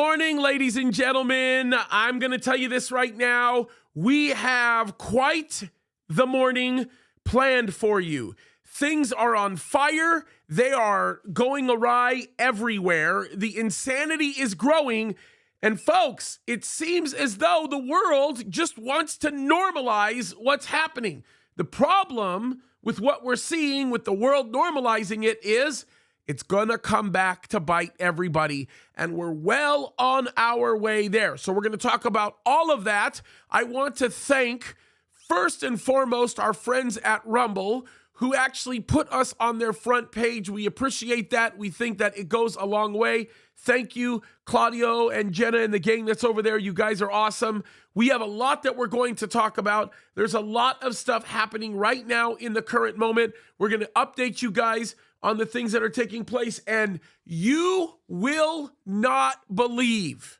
Morning, ladies and gentlemen. I'm going to tell you this right now. We have quite the morning planned for you. Things are on fire. They are going awry everywhere. The insanity is growing. And folks, it seems as though the world just wants to normalize what's happening. The problem with what we're seeing with the world normalizing it is it's gonna come back to bite everybody, and we're well on our way there. So we're gonna talk about all of that. I want to thank, first and foremost, our friends at Rumble, who actually put us on their front page. We appreciate that. We think that it goes a long way. Thank you, Claudio and Jenna and the gang that's over there. You guys are awesome. We have a lot that we're going to talk about. There's a lot of stuff happening right now in the current moment. We're going to update you guys on the things that are taking place, and you will not believe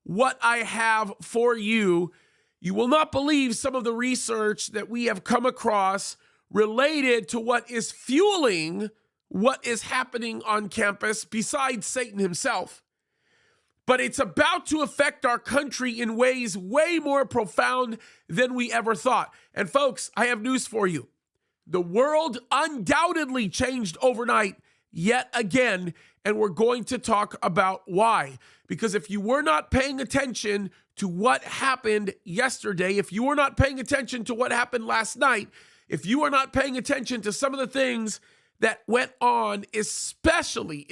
what I have for you. You will not believe some of the research that we have come across related to what is fueling what is happening on campus besides Satan himself. But it's about to affect our country in ways way more profound than we ever thought. And folks, I have news for you. The world undoubtedly changed overnight yet again, and we're going to talk about why. Because if you were not paying attention to what happened yesterday, if you were not paying attention to what happened last night, if you are not paying attention to some of the things that went on, especially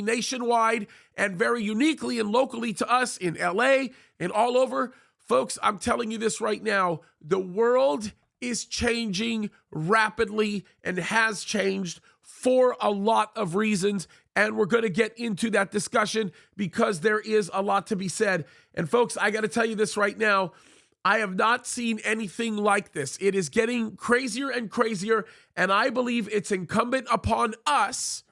nationwide and very uniquely and locally to us in LA and all over, folks, I'm telling you this right now, the world is changing rapidly and has changed for a lot of reasons. And we're going to get into that discussion because there is a lot to be said. And folks, I got to tell you this right now. I have not seen anything like this. It is getting crazier and crazier. And I believe it's incumbent upon us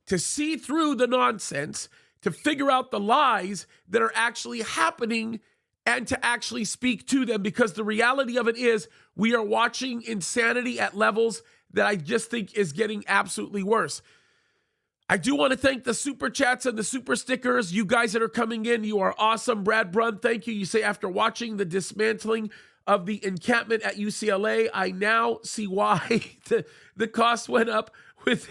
to see through the nonsense, to figure out the lies that are actually happening and to actually speak to them, because the reality of it is we are watching insanity at levels that I just think is getting absolutely worse. I do want to thank the super chats and the super stickers. You guys that are coming in, you are awesome. Brad Brun, thank you. You say, after watching the dismantling of the encampment at UCLA, I now see why the cost went up with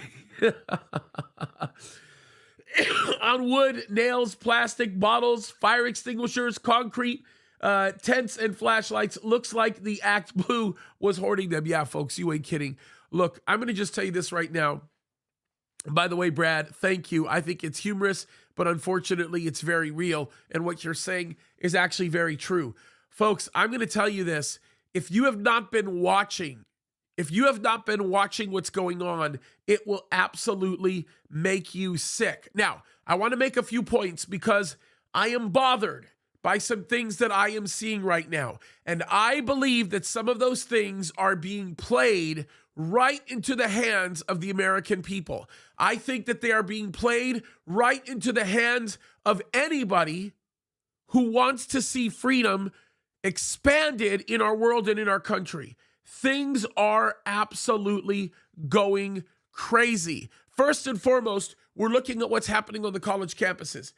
on wood, nails, plastic, bottles, fire extinguishers, concrete, tents, and flashlights. Looks like the Act Blue was hoarding them. Yeah, folks, you ain't kidding. Look, I'm going to just tell you this right now. By the way, Brad, thank you. I think it's humorous, but unfortunately, it's very real. And what you're saying is actually very true. Folks, I'm going to tell you this. If you have not been watching what's going on, it will absolutely make you sick. Now, I want to make a few points because I am bothered by some things that I am seeing right now. And I believe that some of those things are being played right into the hands of the American people. I think that they are being played right into the hands of anybody who wants to see freedom expanded in our world and in our country. Things are absolutely going crazy. First and foremost, we're looking at what's happening on the college campuses.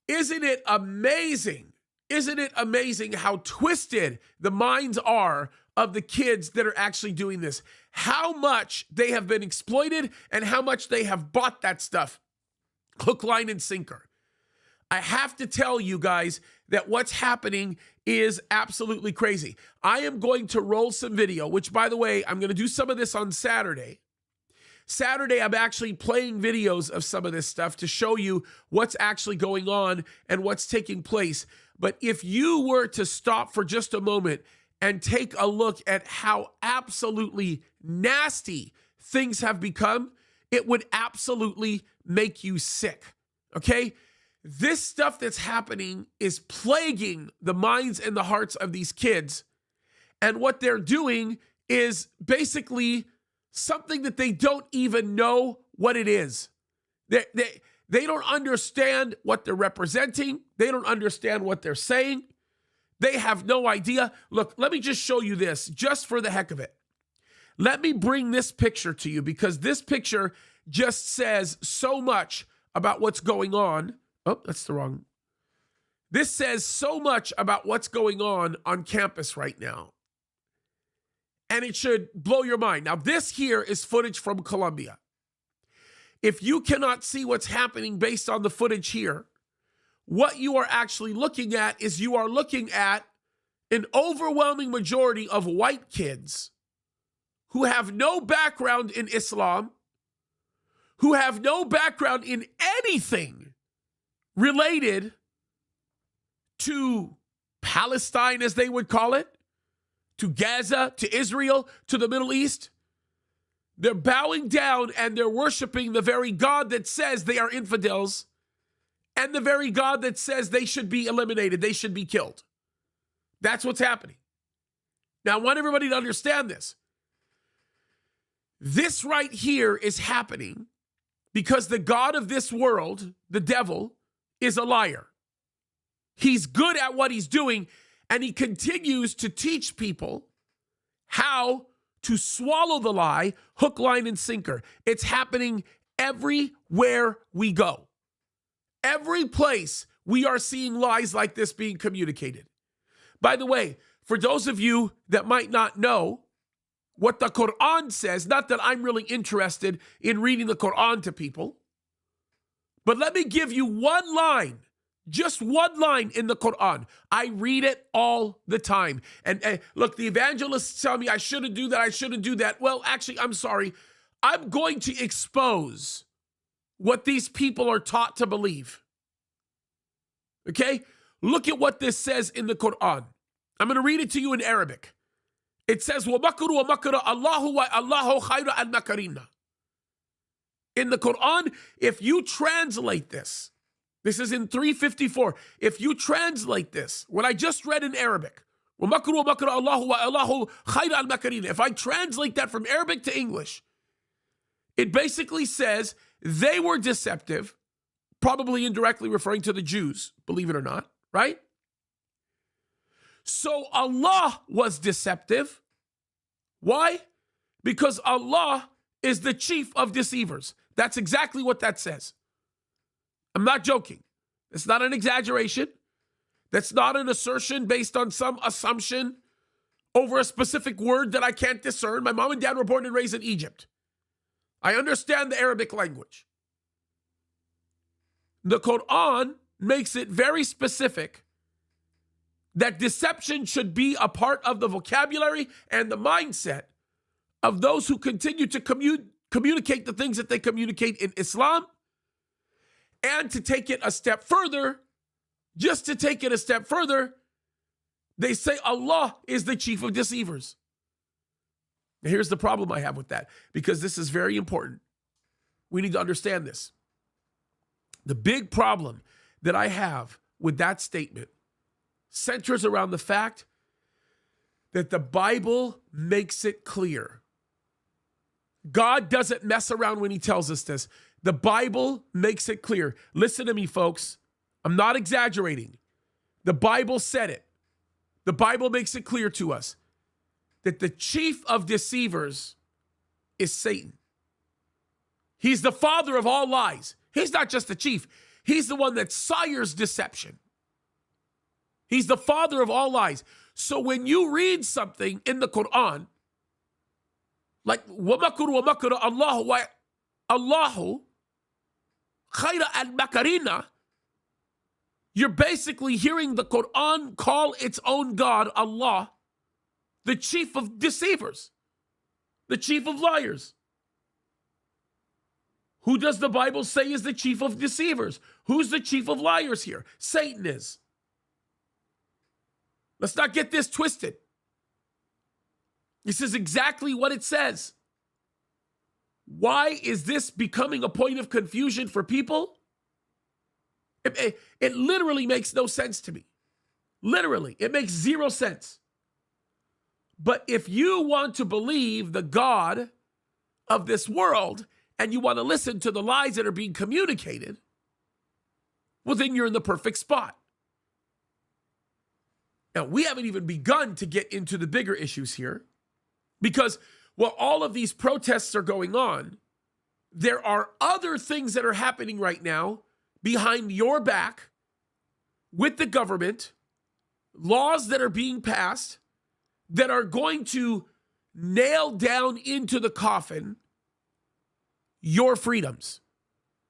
Isn't it amazing? Isn't it amazing how twisted the minds are of the kids that are actually doing this? How much they have been exploited and how much they have bought that stuff. Hook, line, and sinker. I have to tell you guys that what's happening is absolutely crazy. I am going to roll some video, which, by the way, I'm going to do some of this on Saturday. Saturday, I'm actually playing videos of some of this stuff to show you what's actually going on and what's taking place. But if you were to stop for just a moment and take a look at how absolutely nasty things have become, it would absolutely make you sick, okay? This stuff that's happening is plaguing the minds and the hearts of these kids. And what they're doing is basically something that they don't even know what it is. They don't understand what they're representing. They don't understand what they're saying. They have no idea. Look, let me just show you this just for the heck of it. Let me bring this picture to you because this picture just says so much about what's going on. Oh, that's the wrong. This says so much about what's going on campus right now. And it should blow your mind. Now, this here is footage from Colombia. If you cannot see what's happening based on the footage here, what you are actually looking at is you are looking at an overwhelming majority of white kids who have no background in Islam, who have no background in anything related to Palestine, as they would call it, to Gaza, to Israel, to the Middle East. They're bowing down and they're worshiping the very God that says they are infidels and the very God that says they should be eliminated, they should be killed. That's what's happening. Now, I want everybody to understand this. This right here is happening because the God of this world, the devil, is a liar. He's good at what he's doing, and he continues to teach people how to swallow the lie, hook, line, and sinker. It's happening everywhere we go. Every place we are seeing lies like this being communicated. By the way, for those of you that might not know what the Quran says, not that I'm really interested in reading the Quran to people, but let me give you one line, just one line in the Quran. I read it all the time. And look, the evangelists tell me I shouldn't do that, I shouldn't do that. Well, actually, I'm sorry. I'm going to expose what these people are taught to believe. Okay? Look at what this says in the Quran. I'm going to read it to you in Arabic. It says, وَمَكْرُ وَمَكْرَ اللَّهُ وَاللَّهُ خَيْرُ الْمَكَرِينَ. In the Quran, if you translate this is in 354. If you translate this, what I just read in Arabic, وَمَكْرُ وَمَكْرَ اللَّهُ وَاللَّهُ خَيْرُ الْمَكَرِينَ. If I translate that from Arabic to English, it basically says they were deceptive, probably indirectly referring to the Jews, believe it or not, right? So Allah was deceptive. Why? Because Allah is the chief of deceivers. That's exactly what that says. I'm not joking. It's not an exaggeration. That's not an assertion based on some assumption over a specific word that I can't discern. My mom and dad were born and raised in Egypt. I understand the Arabic language. The Quran makes it very specific that deception should be a part of the vocabulary and the mindset of those who continue to communicate the things that they communicate in Islam. And to take it a step further, just to take it a step further, they say Allah is the chief of deceivers. Now, here's the problem I have with that, because this is very important. We need to understand this. The big problem that I have with that statement centers around the fact that the Bible makes it clear. God doesn't mess around when he tells us this. The Bible makes it clear. Listen to me, folks. I'm not exaggerating. The Bible said it. The Bible makes it clear to us that the chief of deceivers is Satan. He's the father of all lies. He's not just the chief. He's the one that sires deception. He's the father of all lies. So when you read something in the Quran, like وَمَكُرُ وَمَكُرَ اللَّهُ وَاللَّهُ خَيْرَ الْمَكَرِينَ, you're basically hearing the Quran call its own God, Allah, the chief of deceivers, the chief of liars. Who does the Bible say is the chief of deceivers? Who's the chief of liars here? Satan is. Let's not get this twisted. This is exactly what it says. Why is this becoming a point of confusion for people? It literally makes no sense to me. Literally, it makes zero sense. But if you want to believe the God of this world and you want to listen to the lies that are being communicated, well, then you're in the perfect spot. Now, we haven't even begun to get into the bigger issues here, because while all of these protests are going on, there are other things that are happening right now behind your back with the government, laws that are being passed that are going to nail down into the coffin your freedoms.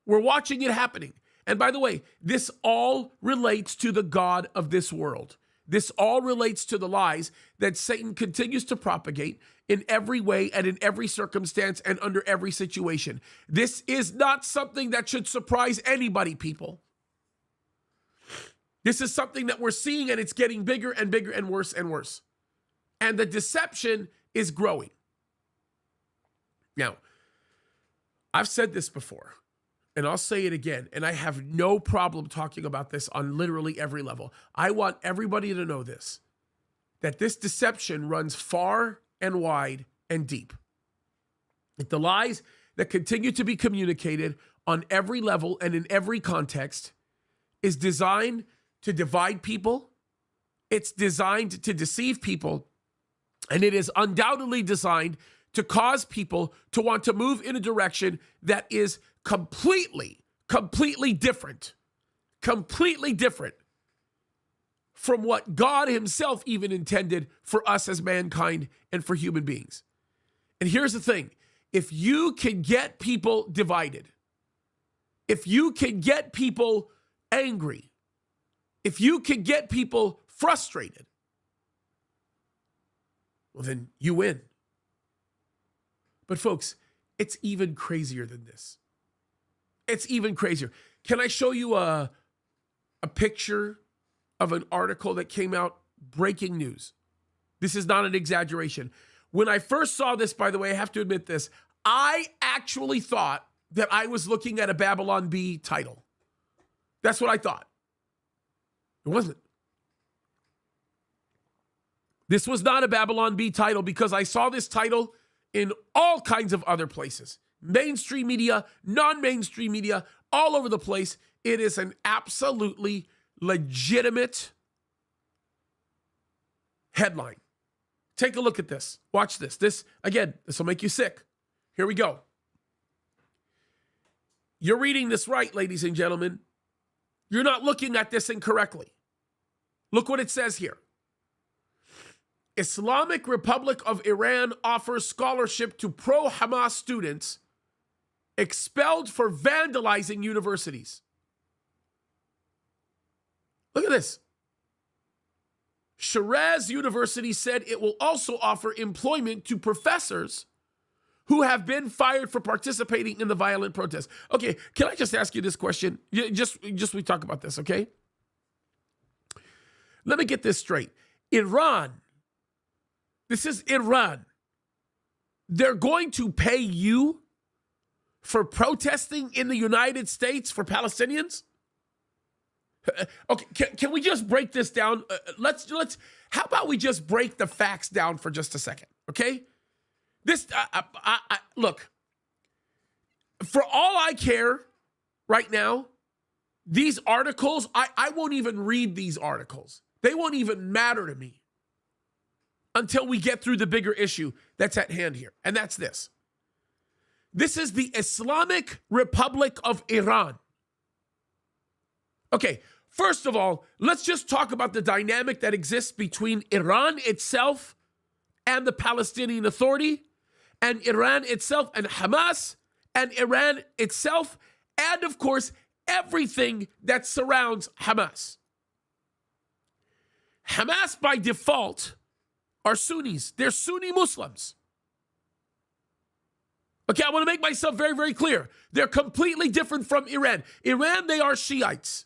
We're watching it happening. And by the way, this all relates to the God of this world. This all relates to the lies that Satan continues to propagate in every way and in every circumstance and under every situation. This is not something that should surprise anybody, people. This is something that we're seeing, and it's getting bigger and bigger and worse and worse. And the deception is growing. Now, I've said this before, and I'll say it again, and I have no problem talking about this on literally every level. I want everybody to know this, that this deception runs far and wide and deep. That the lies that continue to be communicated on every level and in every context is designed to divide people. It's designed to deceive people. And it is undoubtedly designed to cause people to want to move in a direction that is completely different from what God himself even intended for us as mankind and for human beings. And here's the thing. If you can get people divided, if you can get people angry, if you can get people frustrated, well, then you win. But folks, it's even crazier than this. It's even crazier. Can I show you a picture of an article that came out, breaking news? This is not an exaggeration. When I first saw this, by the way, I have to admit this, I actually thought that I was looking at a Babylon Bee title. That's what I thought. It wasn't. This was not a Babylon Bee title because I saw this title in all kinds of other places. Mainstream media, non-mainstream media, all over the place. It is an absolutely legitimate headline. Take a look at this. Watch this. This will make you sick. Here we go. You're reading this right, ladies and gentlemen. You're not looking at this incorrectly. Look what it says here. Islamic Republic of Iran offers scholarship to pro-Hamas students expelled for vandalizing universities. Look at this. Shiraz University said it will also offer employment to professors who have been fired for participating in the violent protests. Okay, can I just ask you this question? Just we talk about this, okay? Let me get this straight. Iran, this is Iran. They're going to pay you for protesting in the United States for Palestinians? Okay, can we just break this down? Let's. How about we just break the facts down for just a second, okay? This, look, for all I care right now, these articles, I won't even read these articles. They won't even matter to me until we get through the bigger issue that's at hand here, and that's this. This is the Islamic Republic of Iran. Okay, first of all, let's just talk about the dynamic that exists between Iran itself and the Palestinian Authority, and Iran itself and Hamas, and Iran itself, and of course, everything that surrounds Hamas. Hamas, by default, are Sunnis. They're Sunni Muslims. Okay, I want to make myself very, very clear. They're completely different from Iran. Iran, they are Shiites.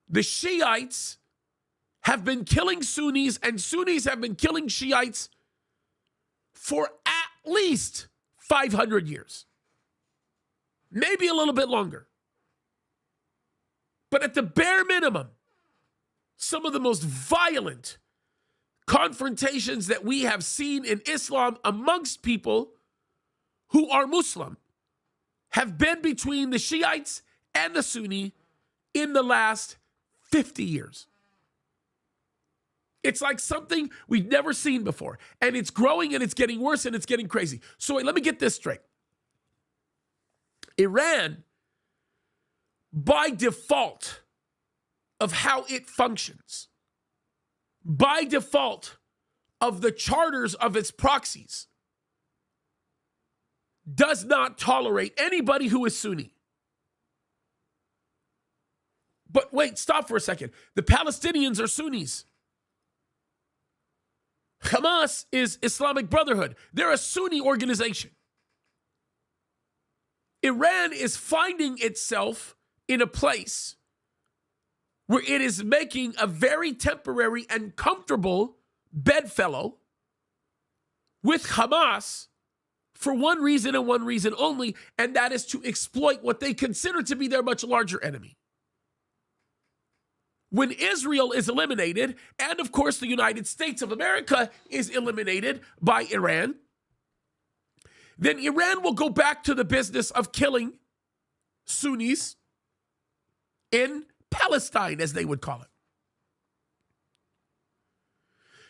The Shiites have been killing Sunnis, and Sunnis have been killing Shiites for at least 500 years. Maybe a little bit longer. But at the bare minimum, some of the most violent confrontations that we have seen in Islam amongst people who are Muslim have been between the Shiites and the Sunni in the last 50 years. It's like something we've never seen before. And it's growing and it's getting worse and it's getting crazy. So wait, let me get this straight. Iran, by default of how it functions, by default of the charters of its proxies, does not tolerate anybody who is Sunni. But wait, stop for a second. The Palestinians are Sunnis. Hamas is Islamic Brotherhood. They're a Sunni organization. Iran is finding itself in a place where it is making a very temporary and comfortable bedfellow with Hamas for one reason and one reason only, and that is to exploit what they consider to be their much larger enemy. When Israel is eliminated, and of course the United States of America is eliminated by Iran, then Iran will go back to the business of killing Sunnis in Palestine, as they would call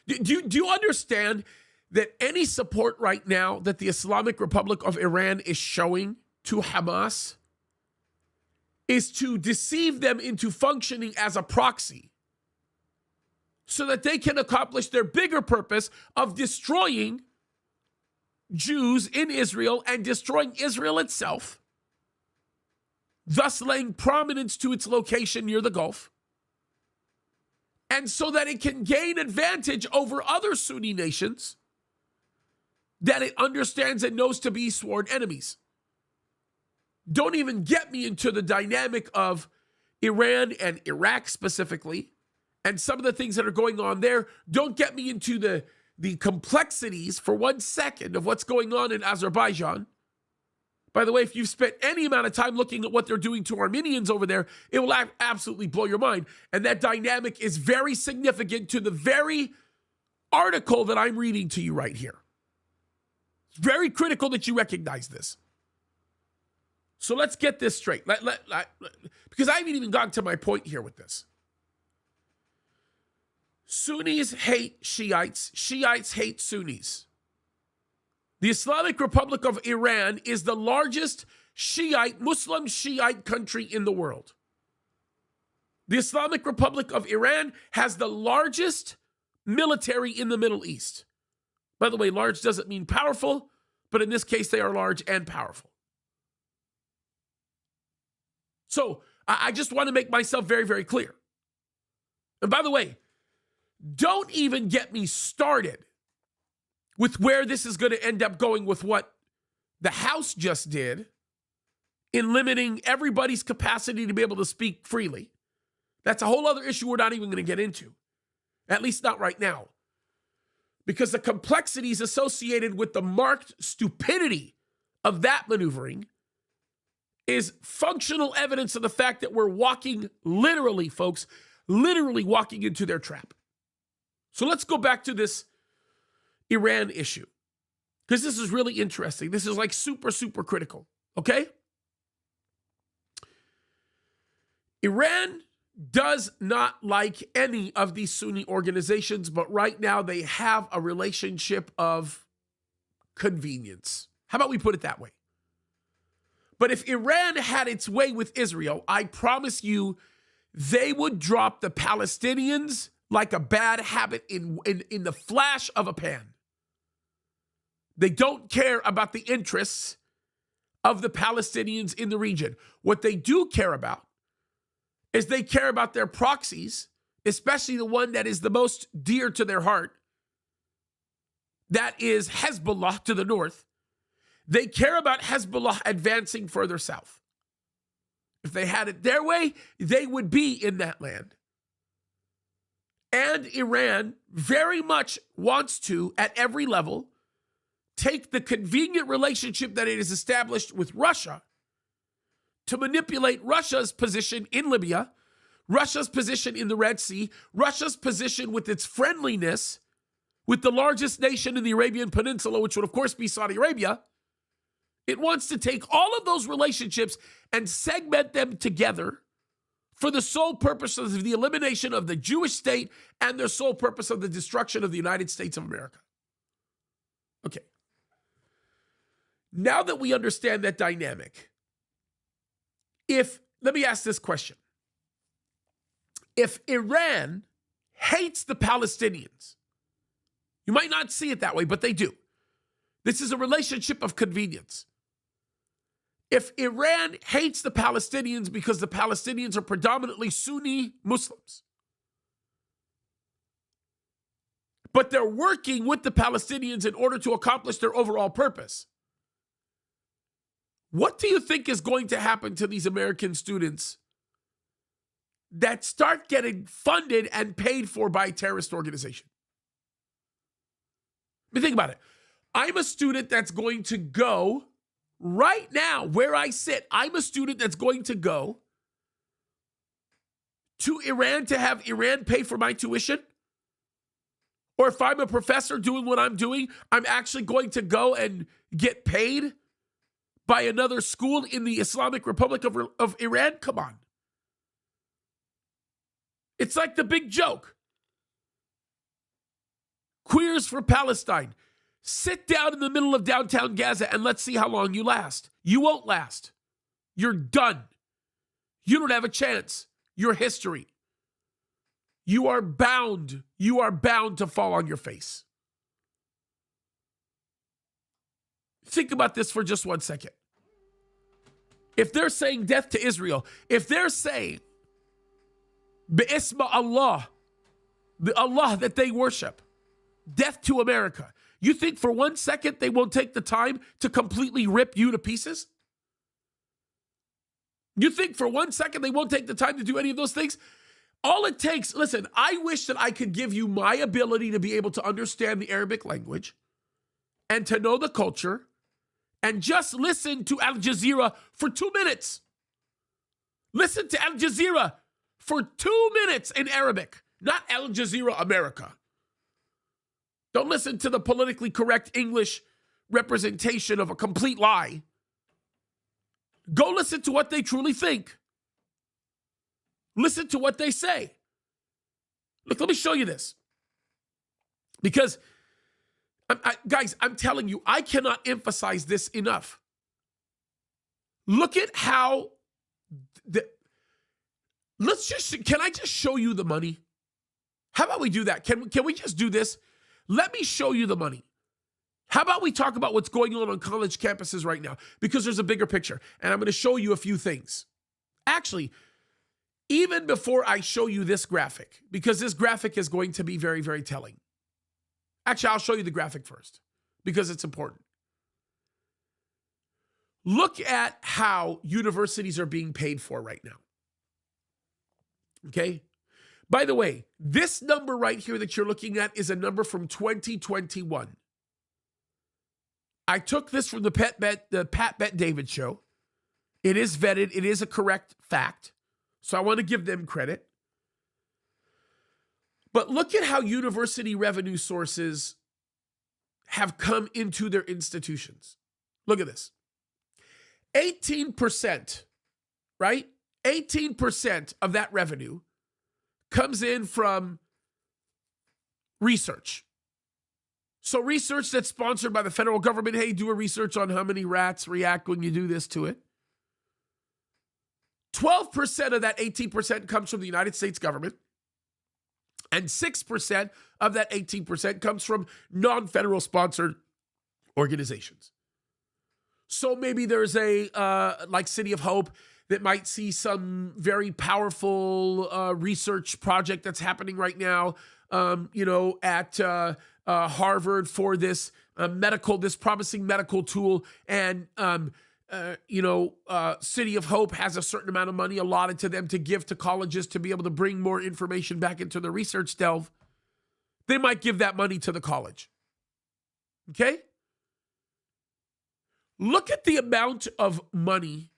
it. Do you understand that any support right now that the Islamic Republic of Iran is showing to Hamas is to deceive them into functioning as a proxy so that they can accomplish their bigger purpose of destroying Jews in Israel and destroying Israel itself, thus laying prominence to its location near the Gulf, and so that it can gain advantage over other Sunni nations that it understands and knows to be sworn enemies. Don't even get me into the dynamic of Iran and Iraq specifically, and some of the things that are going on there. Don't get me into the complexities for 1 second of what's going on in Azerbaijan. By the way, if you've spent any amount of time looking at what they're doing to Armenians over there, it will absolutely blow your mind. And that dynamic is very significant to the very article that I'm reading to you right here. It's very critical that you recognize this. So let's get this straight. Because I haven't even gotten to my point here with this. Sunnis hate Shiites. Shiites hate Sunnis. The Islamic Republic of Iran is the largest Muslim Shiite country in the world. The Islamic Republic of Iran has the largest military in the Middle East. By the way, large doesn't mean powerful, but in this case, they are large and powerful. So I just want to make myself very, very clear. And by the way, don't even get me started with where this is going to end up going with what the House just did in limiting everybody's capacity to be able to speak freely. That's a whole other issue we're not even going to get into, at least not right now. Because the complexities associated with the marked stupidity of that maneuvering is functional evidence of the fact that we're walking, literally, folks, literally walking into their trap. So let's go back to this Iran issue, because this is really interesting. This is like super, super critical, okay? Iran does not like any of these Sunni organizations, but right now they have a relationship of convenience. How about we put it that way? But if Iran had its way with Israel, I promise you, they would drop the Palestinians like a bad habit in the flash of a pan. They don't care about the interests of the Palestinians in the region. What they do care about is they care about their proxies, especially the one that is the most dear to their heart. That is Hezbollah to the north. They care about Hezbollah advancing further south. If they had it their way, they would be in that land. And Iran very much wants to, at every level, take the convenient relationship that it has established with Russia to manipulate Russia's position in Libya, Russia's position in the Red Sea, Russia's position with its friendliness with the largest nation in the Arabian Peninsula, which would of course be Saudi Arabia. It wants to take all of those relationships and segment them together for the sole purpose of the elimination of the Jewish state and the sole purpose of the destruction of the United States of America. Okay. Now that we understand that dynamic, Let me ask this question. If Iran hates the Palestinians, you might not see it that way, but they do. This is a relationship of convenience. If Iran hates the Palestinians because the Palestinians are predominantly Sunni Muslims, but they're working with the Palestinians in order to accomplish their overall purpose, what do you think is going to happen to these American students that start getting funded and paid for by a terrorist organization? I mean, think about it. I'm a student that's going to go right now where I sit. I'm a student that's going to go to Iran to have Iran pay for my tuition. Or if I'm a professor doing what I'm doing, I'm actually going to go and get paid by another school in the Islamic Republic of Iran? Come on. It's like the big joke. Queers for Palestine. Sit down in the middle of downtown Gaza and let's see how long you last. You won't last. You're done. You don't have a chance. You're history. You are bound. You are bound to fall on your face. Think about this for just 1 second. If they're saying death to Israel, if they're saying Bi'isma Allah, the Allah that they worship, death to America, you think for 1 second they won't take the time to completely rip you to pieces? You think for 1 second they won't take the time to do any of those things? All it takes, listen, I wish that I could give you my ability to be able to understand the Arabic language and to know the culture and just listen to Al Jazeera for 2 minutes. Listen to Al Jazeera for 2 minutes in Arabic, not Al Jazeera America. Don't listen to the politically correct English representation of a complete lie. Go listen to what they truly think. Listen to what they say. Look, let me show you this. Because, guys, I'm telling you, I cannot emphasize this enough. Look at how, can I just show you the money? How about we do that? Can we just do this? Let me show you the money. How about we talk about what's going on college campuses right now? Because there's a bigger picture, and I'm going to show you a few things. Actually, even before I show you this graphic, because this graphic is going to be very, very telling. Actually, I'll show you the graphic first, because it's important. Look at how universities are being paid for right now. Okay? By the way, this number right here that you're looking at is a number from 2021. I took this from the Pat Bet David show. It is vetted. It is a correct fact. So I want to give them credit. But look at how university revenue sources have come into their institutions. Look at this. 18%, right? 18% of that revenue comes in from research. So research that's sponsored by the federal government. Hey, do a research on how many rats react when you do this to it. 12% of that 18% comes from the United States government. And 6% of that 18% comes from non-federal sponsored organizations. So maybe there's like City of Hope that might see some very powerful research project that's happening right now, at Harvard for this this promising medical tool. And, City of Hope has a certain amount of money allotted to them to give to colleges to be able to bring more information back into the research delve. They might give that money to the college. Okay? Look at the amount of money,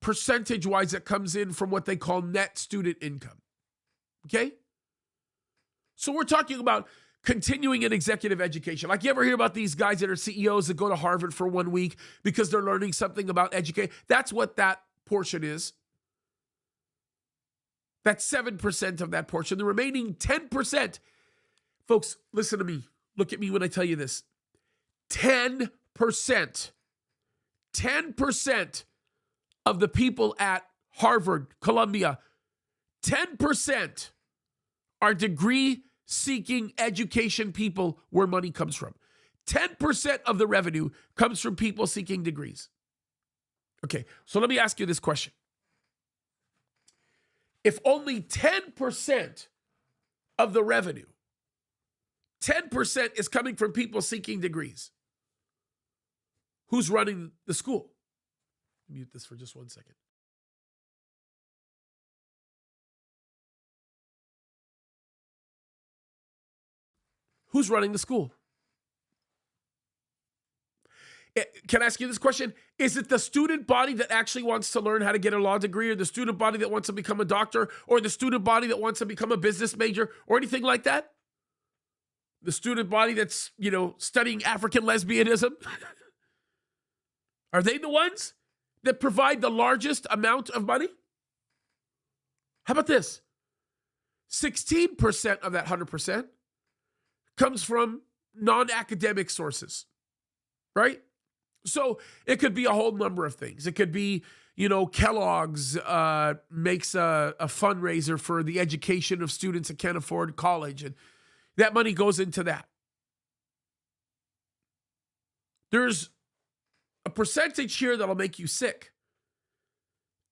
percentage-wise, that comes in from what they call net student income. Okay? So we're talking about continuing in executive education. Like, you ever hear about these guys that are CEOs that go to Harvard for 1 week because they're learning something about education? That's what that portion is. That's 7% of that portion. The remaining 10%, folks, listen to me. Look at me when I tell you this. 10% of the people at Harvard, Columbia, 10% are degree-seeking education people where money comes from. 10% of the revenue comes from people seeking degrees. Okay, so let me ask you this question. If only 10% of the revenue, 10% is coming from people seeking degrees, who's running the school? Mute this for just 1 second. Who's running the school? Can I ask you this question? Is it the student body that actually wants to learn how to get a law degree, or the student body that wants to become a doctor, or the student body that wants to become a business major, or anything like that? The student body that's, studying African lesbianism? Are they the ones that provide the largest amount of money? How about this? 16% of that 100% comes from non-academic sources, right? So it could be a whole number of things. It could be, Kellogg's makes a fundraiser for the education of students that can't afford college, and that money goes into that. There's a percentage here that'll make you sick,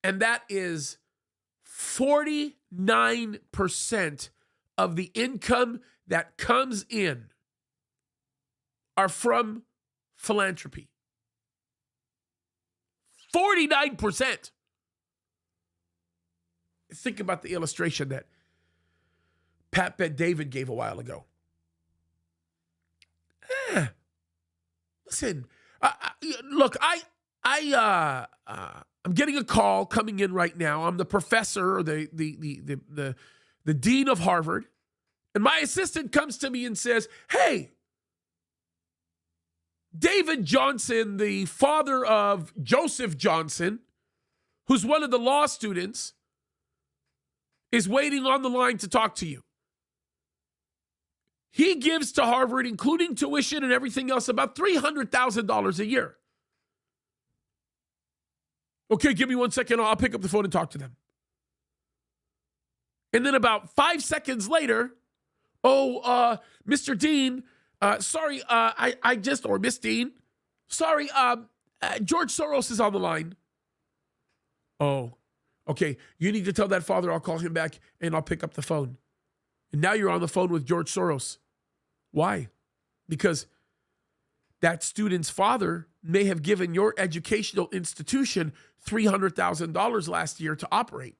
and that is 49% of the income that comes in are from philanthropy. 49%. Think about the illustration that Pat Bet David gave a while ago. Listen, look, I'm getting a call coming in right now. I'm the professor, or the dean of Harvard, and my assistant comes to me and says, "Hey, David Johnson, the father of Joseph Johnson, who's one of the law students, is waiting on the line to talk to you. He gives to Harvard, including tuition and everything else, about $300,000 a year." Okay, give me 1 second. I'll pick up the phone and talk to them. And then about 5 seconds later, Mr. Dean, sorry, or Miss Dean, sorry, George Soros is on the line. Oh, okay. You need to tell that father I'll call him back and I'll pick up the phone. And now you're on the phone with George Soros. Why? Because that student's father may have given your educational institution $300,000 last year to operate.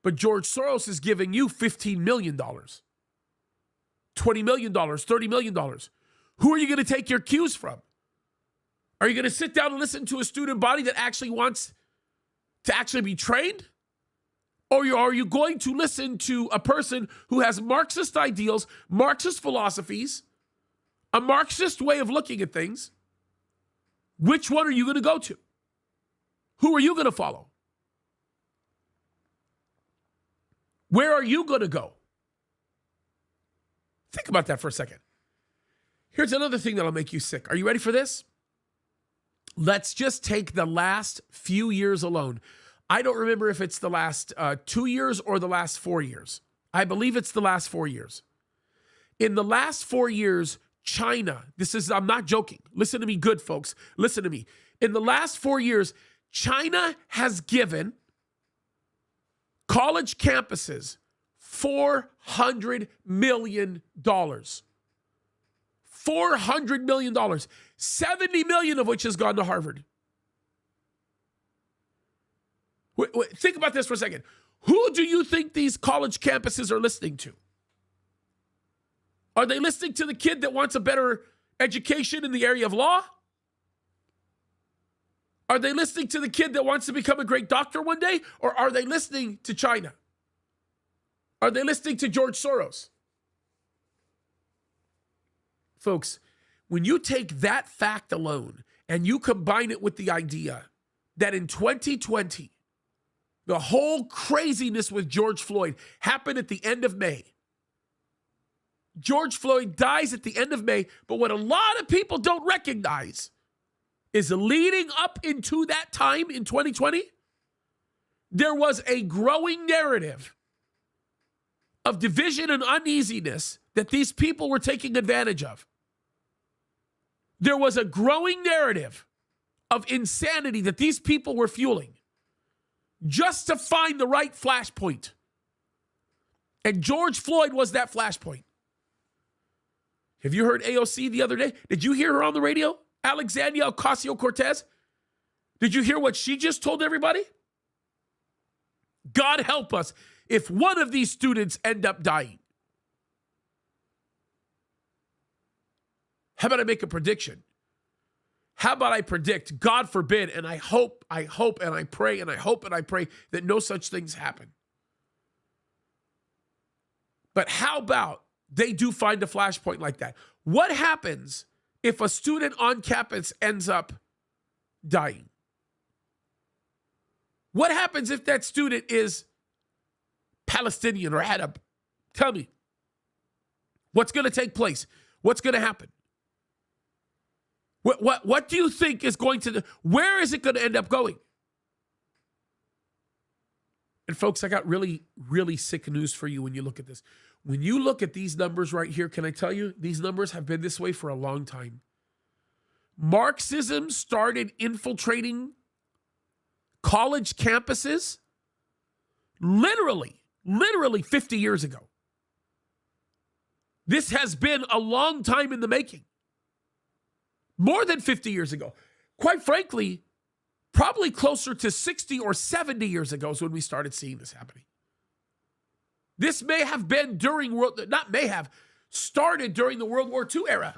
But George Soros is giving you $15 million, $20 million, $30 million. Who are you going to take your cues from? Are you going to sit down and listen to a student body that actually wants to actually be trained? Or are you going to listen to a person who has Marxist ideals, Marxist philosophies, a Marxist way of looking at things? Which one are you going to go to? Who are you going to follow? Where are you going to go? Think about that for a second. Here's another thing that'll make you sick. Are you ready for this? Let's just take the last few years alone. I don't remember if it's the last 2 years or the last 4 years. I believe it's the last 4 years. In the last 4 years, China, I'm not joking. Listen to me good, folks. Listen to me. In the last 4 years, China has given college campuses $400 million. $400 million. $70 million of which has gone to Harvard. Wait, think about this for a second. Who do you think these college campuses are listening to? Are they listening to the kid that wants a better education in the area of law? Are they listening to the kid that wants to become a great doctor one day? Or are they listening to China? Are they listening to George Soros? Folks, when you take that fact alone and you combine it with the idea that in 2020, the whole craziness with George Floyd happened at the end of May. George Floyd dies at the end of May, but what a lot of people don't recognize is leading up into that time in 2020, there was a growing narrative of division and uneasiness that these people were taking advantage of. There was a growing narrative of insanity that these people were fueling just to find the right flashpoint. And George Floyd was that flashpoint. Have you heard AOC the other day? Did you hear her on the radio? Alexandria Ocasio-Cortez? Did you hear what she just told everybody? God help us if one of these students end up dying. How about I make a prediction? How about I predict, God forbid, and I hope, and I pray, and I hope, and I pray that no such things happen. But how about they do find a flashpoint like that? What happens if a student on campus ends up dying? What happens if that student is Palestinian or Arab? Tell me. What's going to take place? What's going to happen? What do you think is going to, where is it going to end up going? And folks, I got really, really sick news for you when you look at this. When you look at these numbers right here, can I tell you, these numbers have been this way for a long time. Marxism started infiltrating college campuses literally 50 years ago. This has been a long time in the making. More than 50 years ago. Quite frankly, probably closer to 60 or 70 years ago is when we started seeing this happening. This may have been started during the World War II era.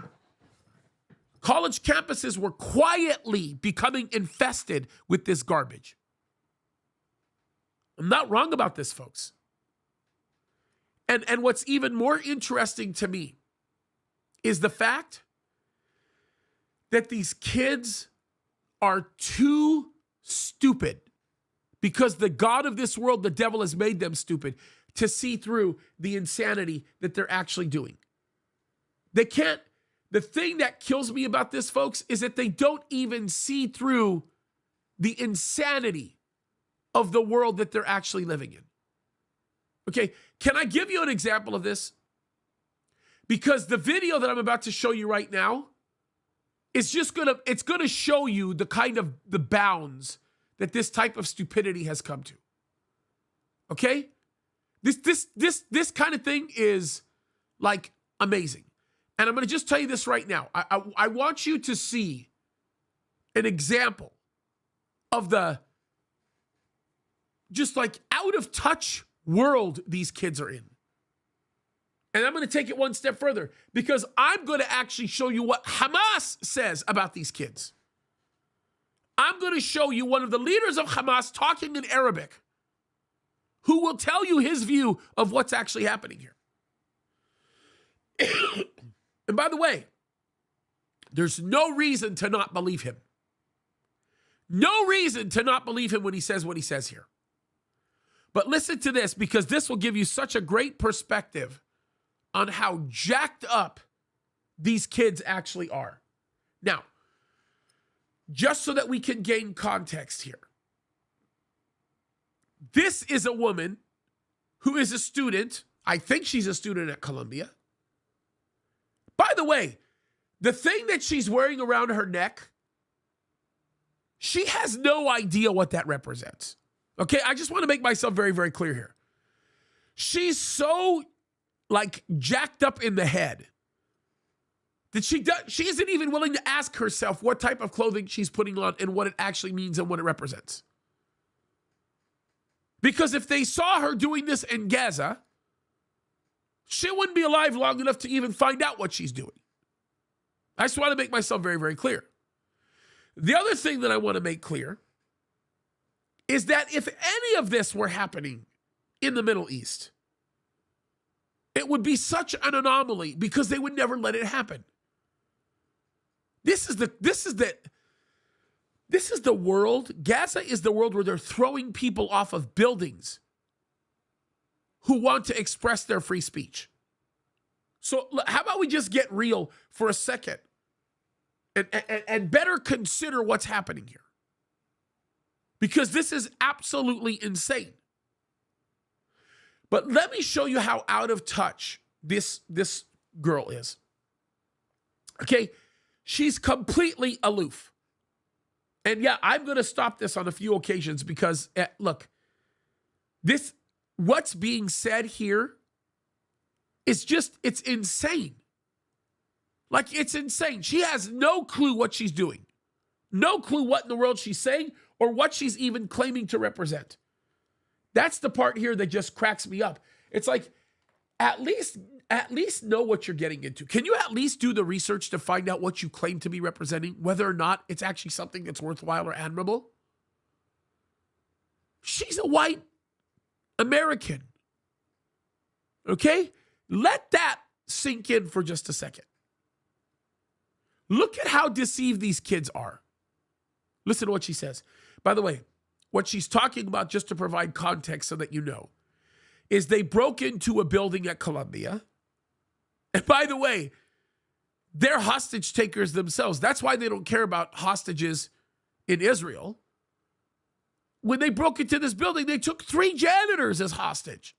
College campuses were quietly becoming infested with this garbage. I'm not wrong about this, folks. And what's even more interesting to me is the fact that these kids are too stupid because the God of this world, the devil, has made them stupid to see through the insanity that they're actually doing. They can't. The thing that kills me about this, folks, is that they don't even see through the insanity of the world that they're actually living in. Okay, can I give you an example of this? Because the video that I'm about to show you right now is just it's gonna show you the kind of the bounds that this type of stupidity has come to. Okay? This kind of thing is like amazing. And I'm going to just tell you this right now. I want you to see an example of the just like out of touch world these kids are in. And I'm going to take it one step further because I'm going to actually show you what Hamas says about these kids. I'm going to show you one of the leaders of Hamas talking in Arabic who will tell you his view of what's actually happening here. And by the way, there's no reason to not believe him. No reason to not believe him when he says what he says here. But listen to this because this will give you such a great perspective on how jacked up these kids actually are. Now, just so that we can gain context here. This is a woman who is a student. I think she's a student at Columbia. By the way, the thing that she's wearing around her neck, she has no idea what that represents. Okay, I just want to make myself very, very clear here. She's so like jacked up in the head that she isn't even willing to ask herself what type of clothing she's putting on and what it actually means and what it represents. Because if they saw her doing this in Gaza, she wouldn't be alive long enough to even find out what she's doing. I just want to make myself very, very clear. The other thing that I want to make clear is that if any of this were happening in the Middle East, it would be such an anomaly because they would never let it happen. This is the world. Gaza is the world where they're throwing people off of buildings who want to express their free speech. So how about we just get real for a second? and better consider what's happening here. Because this is absolutely insane. But let me show you how out of touch this girl is. Okay, she's completely aloof. And yeah, I'm going to stop this on a few occasions because, look, what's being said here is it's insane. Like, it's insane. She has no clue what she's doing. No clue what in the world she's saying or what she's even claiming to represent. That's the part here that just cracks me up. It's like, at least know what you're getting into. Can you at least do the research to find out what you claim to be representing, whether or not it's actually something that's worthwhile or admirable? She's a white American. Okay? Let that sink in for just a second. Look at how deceived these kids are. Listen to what she says. By the way, what she's talking about, just to provide context so that you know, is they broke into a building at Columbia. And by the way, they're hostage takers themselves. That's why they don't care about hostages in Israel. When they broke into this building, they took 3 janitors as hostage.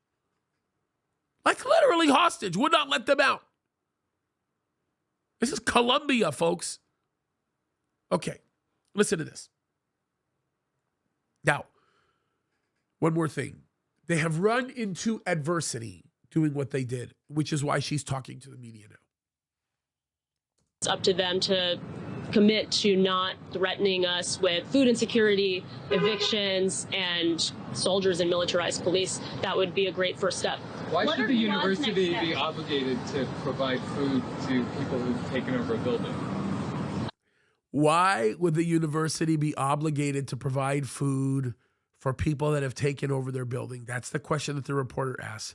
Like literally hostage, would not let them out. This is Columbia, folks. Okay, listen to this. Now, one more thing. They have run into adversity doing what they did, which is why she's talking to the media now. It's up to them to commit to not threatening us with food insecurity, evictions, and soldiers and militarized police. That would be a great first step. Why should the university be obligated to provide food to people who've taken over a building? Why would the university be obligated to provide food for people that have taken over their building? That's the question that the reporter asks.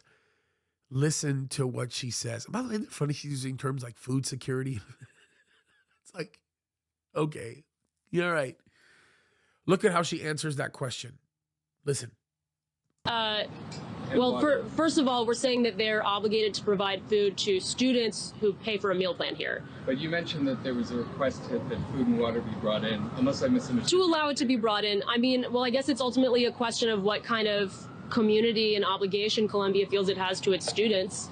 Listen to what she says. By the way, isn't it funny she's using terms like food security? It's like, okay, you're right. Look at how she answers that question. Listen. Well, first of all, we're saying that they're obligated to provide food to students who pay for a meal plan here. But you mentioned that there was a request that food and water be brought in, unless I misunderstood. To allow it to be brought in. I mean, well, I guess it's ultimately a question of what kind of community and obligation Columbia feels it has to its students.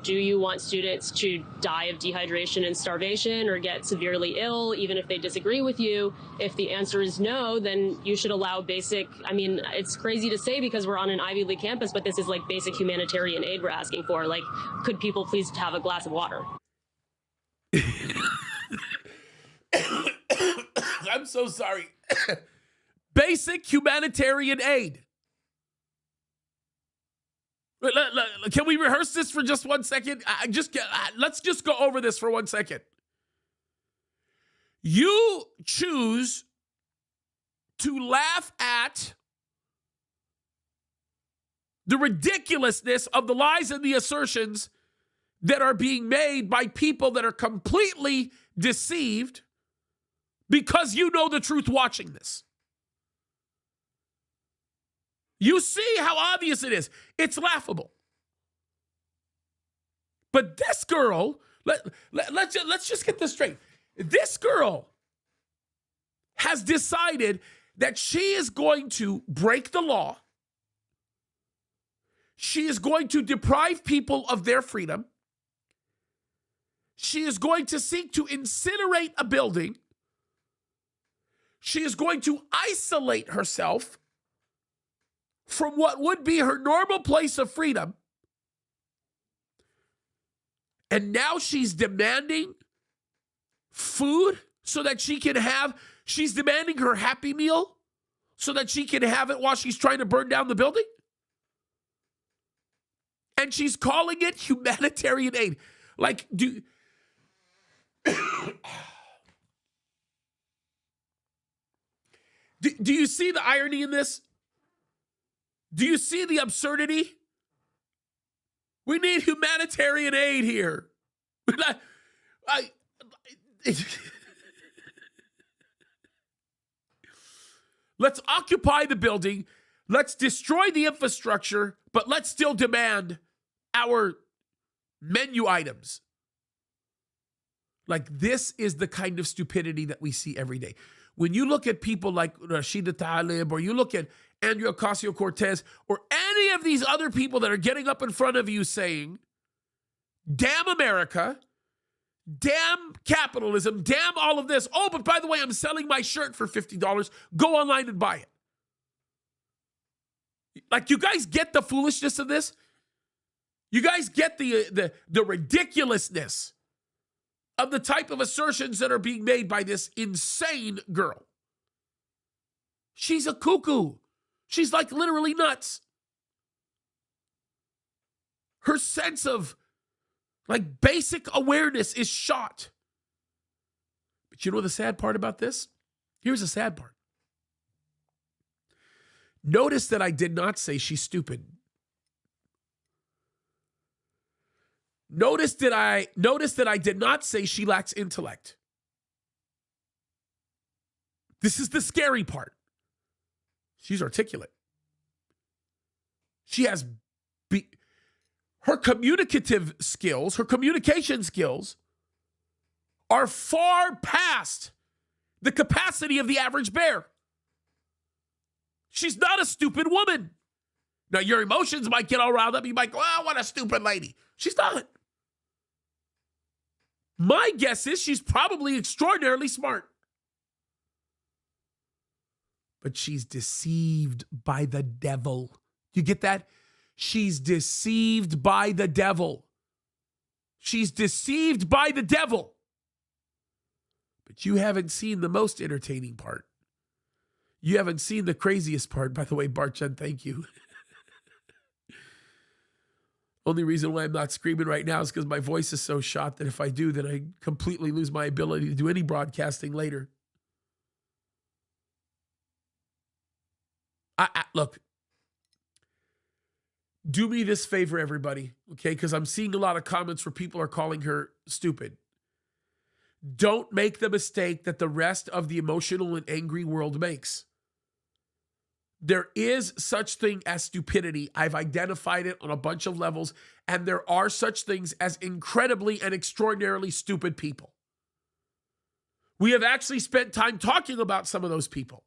Do you want students to die of dehydration and starvation or get severely ill, even if they disagree with you? If the answer is no, then you should allow basic, I mean, it's crazy to say because we're on an Ivy League campus, but this is like basic humanitarian aid we're asking for. Like, could people please have a glass of water? I'm so sorry. Basic humanitarian aid. Can we rehearse this for just 1 second? Let's just go over this for 1 second. You choose to laugh at the ridiculousness of the lies and the assertions that are being made by people that are completely deceived because you know the truth watching this. You see how obvious it is. It's laughable. But this girl, let's just get this straight. This girl has decided that she is going to break the law. She is going to deprive people of their freedom. She is going to seek to incinerate a building. She is going to isolate herself from what would be her normal place of freedom. And now she's demanding food so that she's demanding her Happy Meal so that she can have it while she's trying to burn down the building? And she's calling it humanitarian aid. Like, do you see the irony in this? Do you see the absurdity? We need humanitarian aid here. Let's occupy the building. Let's destroy the infrastructure, but let's still demand our menu items. Like, this is the kind of stupidity that we see every day. When you look at people like Rashida Tlaib, or you look at Andrea Ocasio-Cortez, or any of these other people that are getting up in front of you saying, damn America, damn capitalism, damn all of this. Oh, but by the way, I'm selling my shirt for $50. Go online and buy it. Like, you guys get the foolishness of this? You guys get the ridiculousness of the type of assertions that are being made by this insane girl. She's a cuckoo. She's like literally nuts. Her sense of like basic awareness is shot. But you know the sad part about this? Here's the sad part. Notice that I did not say she's stupid. Notice that I did not say she lacks intellect. This is the scary part. She's articulate. She has her communicative skills, her communication skills are far past the capacity of the average bear. She's not a stupid woman. Now, your emotions might get all riled up. You might go, oh, what a stupid lady. She's not. My guess is she's probably extraordinarily smart. But she's deceived by the devil. You get that? She's deceived by the devil. She's deceived by the devil. But you haven't seen the most entertaining part. You haven't seen the craziest part. By the way, Barchan, thank you. Only reason why I'm not screaming right now is because my voice is so shot that if I do, then I completely lose my ability to do any broadcasting later. Look, do me this favor, everybody, okay? Because I'm seeing a lot of comments where people are calling her stupid. Don't make the mistake that the rest of the emotional and angry world makes. There is such thing as stupidity. I've identified it on a bunch of levels, and there are such things as incredibly and extraordinarily stupid people. We have actually spent time talking about some of those people.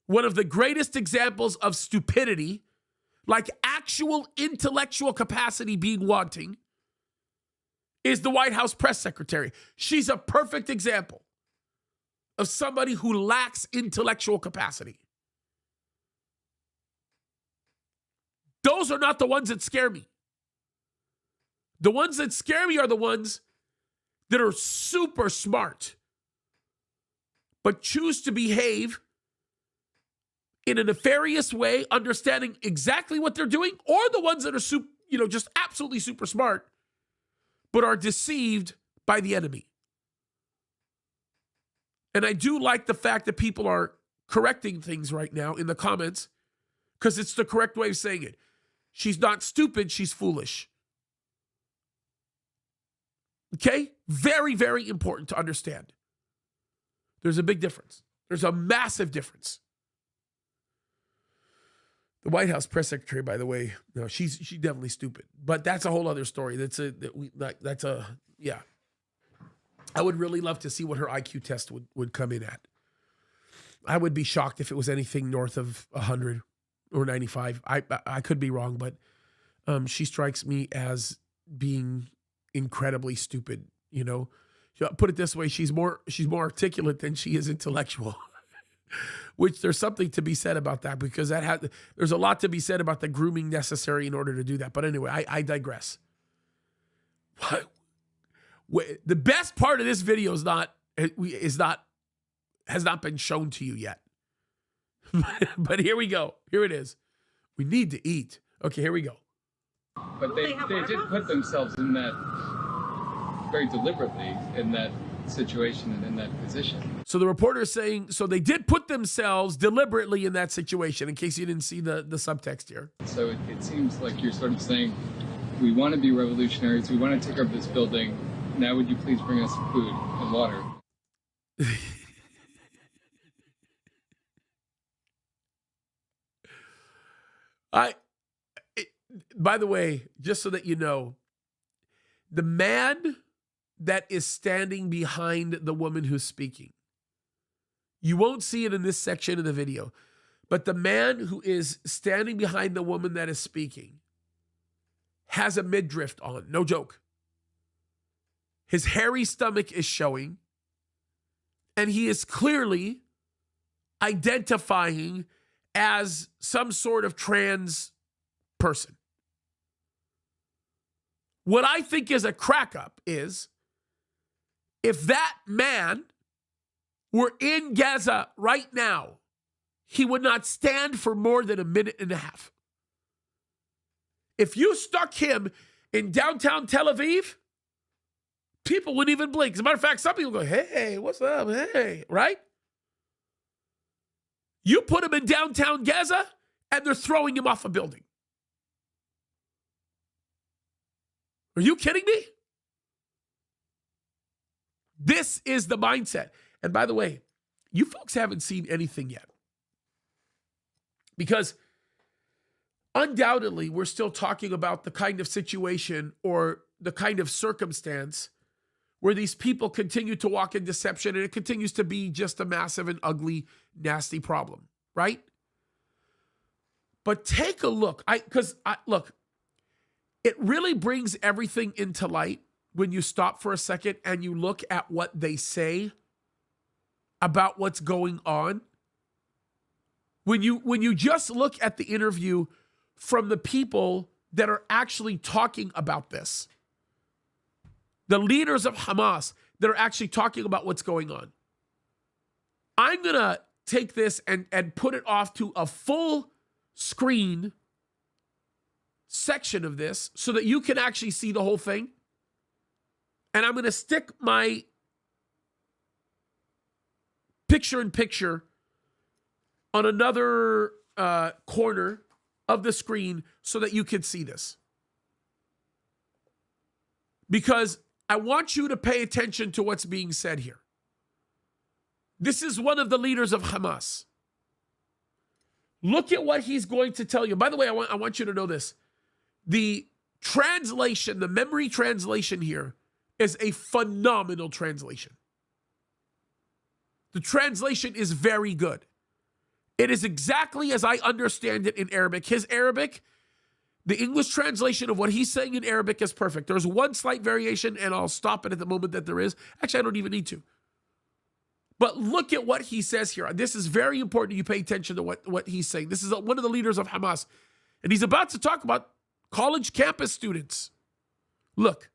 One of the greatest examples of stupidity, like actual intellectual capacity being wanting, is the White House press secretary. She's a perfect example of somebody who lacks intellectual capacity. Those are not the ones that scare me. The ones that scare me are the ones that are super smart, but choose to behave in a nefarious way, understanding exactly what they're doing, or the ones that are just absolutely super smart, but are deceived by the enemy. And I do like the fact that people are correcting things right now in the comments, because it's the correct way of saying it. She's not stupid, she's foolish. Okay? Very, very important to understand. There's a big difference. There's a massive difference. The White House press secretary, by the way, no, she's definitely stupid. But that's a whole other story. Yeah. I would really love to see what her IQ test would come in at. I would be shocked if it was anything north of 100 or 95. I could be wrong, but she strikes me as being incredibly stupid. You know, put it this way: she's more articulate than she is intellectual. Which there's something to be said about that, because there's a lot to be said about the grooming necessary in order to do that. But anyway, I digress. The best part of this video has not been shown to you yet. But here we go. Here it is. We need to eat. Okay, here we go. But they did put themselves in that very deliberately, in that situation and in that position. So the reporter is saying, so they did put themselves deliberately in that situation, in case you didn't see the subtext here. So it seems like you're sort of saying, we want to be revolutionaries, we want to take over this building, now would you please bring us food and water? By the way, just so that you know, the man that is standing behind the woman who's speaking. You won't see it in this section of the video, but the man who is standing behind the woman that is speaking has a midriff on. No joke. His hairy stomach is showing, and he is clearly identifying as some sort of trans person. What I think is a crack up is if that man were in Gaza right now, he would not stand for more than a minute and a half. If you stuck him in downtown Tel Aviv, people wouldn't even blink. As a matter of fact, some people go, hey, what's up? Hey, right? You put him in downtown Gaza, and they're throwing him off a building. Are you kidding me? This is the mindset. And by the way, you folks haven't seen anything yet. Because undoubtedly, we're still talking about the kind of situation or the kind of circumstance where these people continue to walk in deception, and it continues to be just a massive and ugly, nasty problem, right? But take a look. Look, it really brings everything into light when you stop for a second and you look at what they say about what's going on. When you just look at the interview from the people that are actually talking about this, the leaders of Hamas that are actually talking about what's going on. I'm going to take this and put it off to a full screen section of this so that you can actually see the whole thing. And I'm going to stick my picture-in-picture on another corner of the screen so that you can see this. Because I want you to pay attention to what's being said here. This is one of the leaders of Hamas. Look at what he's going to tell you. By the way, I want you to know this. The translation, the memory translation here is a phenomenal translation. The translation is very good. It is exactly as I understand it in Arabic. His Arabic, the English translation of what he's saying in Arabic is perfect. There's one slight variation, and I'll stop it at the moment that there is. Actually, I don't even need to. But look at what he says here. This is very important you pay attention to what he's saying. This is one of the leaders of Hamas. And he's about to talk about college campus students. Look.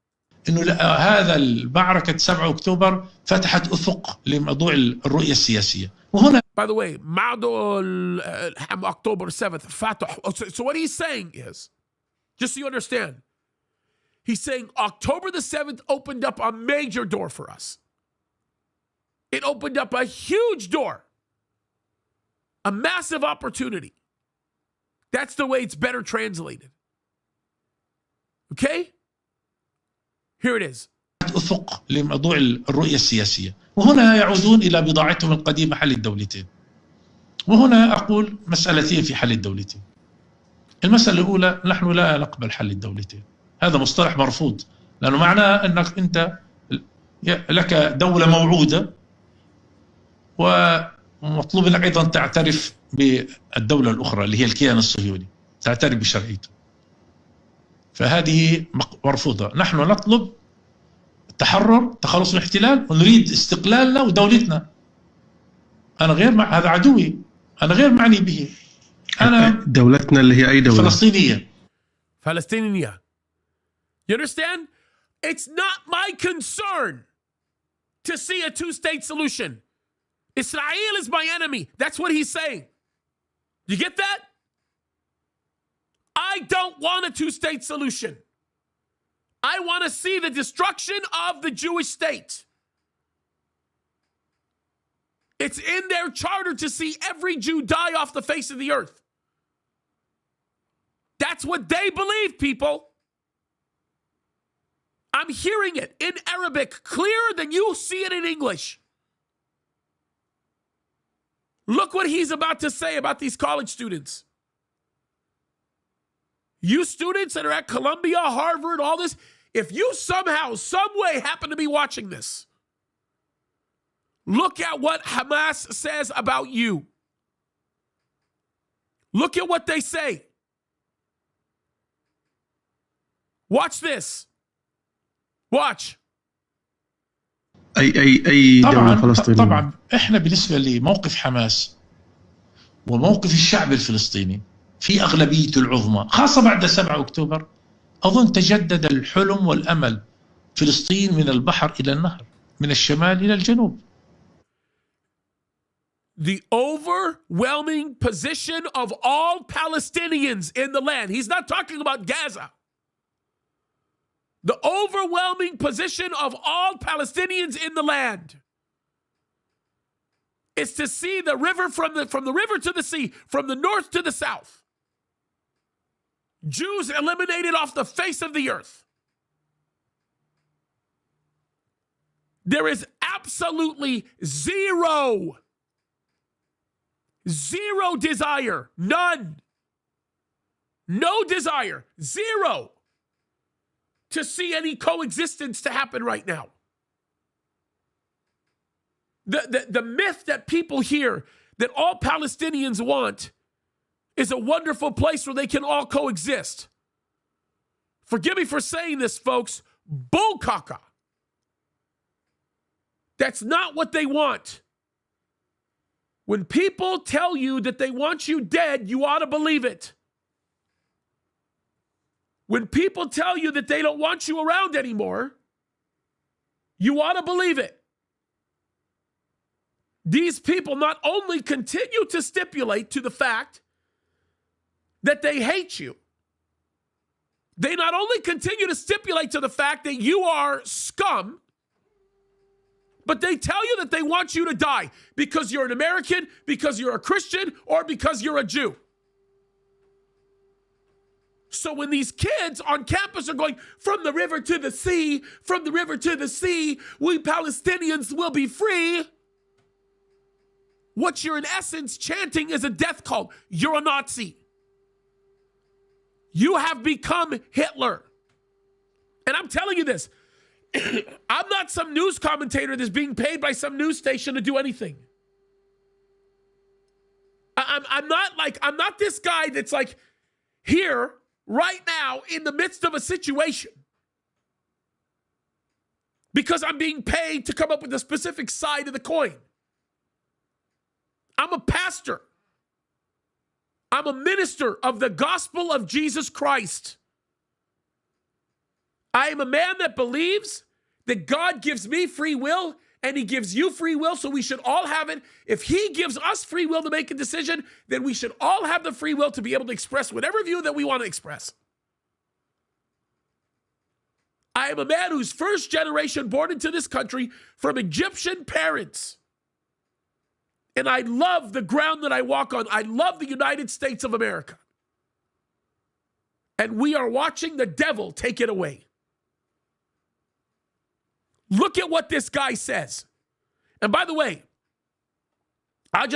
إنه هذا المعركة 7 أكتوبر فتحت أفق لموضوع الرؤية السياسية. وهنا By the way, October 7th, فتح. So what he's saying is, just so you understand, he's saying October the 7th opened up a major door for us. It opened up a huge door, a massive opportunity. That's the way it's better translated. Okay? Here it is. أفق لموضوع الرؤية السياسية. وهنا يعودون إلى بضاعتهم القديمة حل الدولتين. وهنا أقول مسألتين في حل الدولتين. المسألة الأولى نحن لا نقبل حل الدولتين. هذا مصطلح مرفوض لأنه معناه أنك أنت لك دولة موعودة ومطلوب لك أيضا تعترف بالدولة الأخرى اللي هي الكيان الصهيوني، تعترف بشرعيته. فهذه مرفوضة. نحن نطلب التحرر، تخلص من الاحتلال، ونريد استقلالنا ودولتنا. أنا غير هذا عدوي، أنا غير معني به. أنا دولتنا اللي هي أي دولة؟ فلسطينية. Palestinian. You understand? It's not my concern to see a two-state solution. Israel is my enemy. That's what he's saying. You get that? I don't want a two-state solution. I want to see the destruction of the Jewish state. It's in their charter to see every Jew die off the face of the earth. That's what they believe, people. I'm hearing it in Arabic clearer than you see it in English. Look what he's about to say about these college students. You students that are at Columbia, Harvard, all this, If you somehow, some way happen to be watching this, look at what Hamas says about you. Look at what they say. Watch this. Watch. أي دولة فلسطينية. طبعا احنا بالنسبة لموقف حماس وموقف الشعب الفلسطيني في أغلبيته العظمى خاصة بعد 7 أكتوبر أظن تجدد الحلم والأمل. فلسطين من البحر إلى النهر، من الشمال إلى الجنوب. The overwhelming position of all Palestinians in the land. He's not talking about Gaza. The overwhelming position of all Palestinians in the land is to see the river from the river to the sea, from the north to the south. Jews eliminated off the face of the earth. There is absolutely zero desire, none, no desire, zero, to see any coexistence to happen right now. The myth that people hear that all Palestinians want is a wonderful place where they can all coexist. Forgive me for saying this, folks. Bull caca. That's not what they want. When people tell you that they want you dead, you ought to believe it. When people tell you that they don't want you around anymore, you ought to believe it. These people not only continue to stipulate to the fact that they hate you, they not only continue to stipulate to the fact that you are scum, but they tell you that they want you to die because you're an American, because you're a Christian, or because you're a Jew. So when these kids on campus are going, from the river to the sea, from the river to the sea, we Palestinians will be free, what you're in essence chanting is a death call. You're a Nazi. You have become Hitler. And I'm telling you this, I'm not some news commentator that's being paid by some news station to do anything. I'm not this guy that's like here right now in the midst of a situation because I'm being paid to come up with a specific side of the coin. I'm a pastor. I'm a minister of the gospel of Jesus Christ. I am a man that believes that God gives me free will and he gives you free will, so we should all have it. If he gives us free will to make a decision, then we should all have the free will to be able to express whatever view that we want to express. I am a man who's first generation born into this country from Egyptian parents. And I love the ground that I walk on. I love the United States of America. And we are watching the devil take it away. Look at what this guy says. And by the way, I'll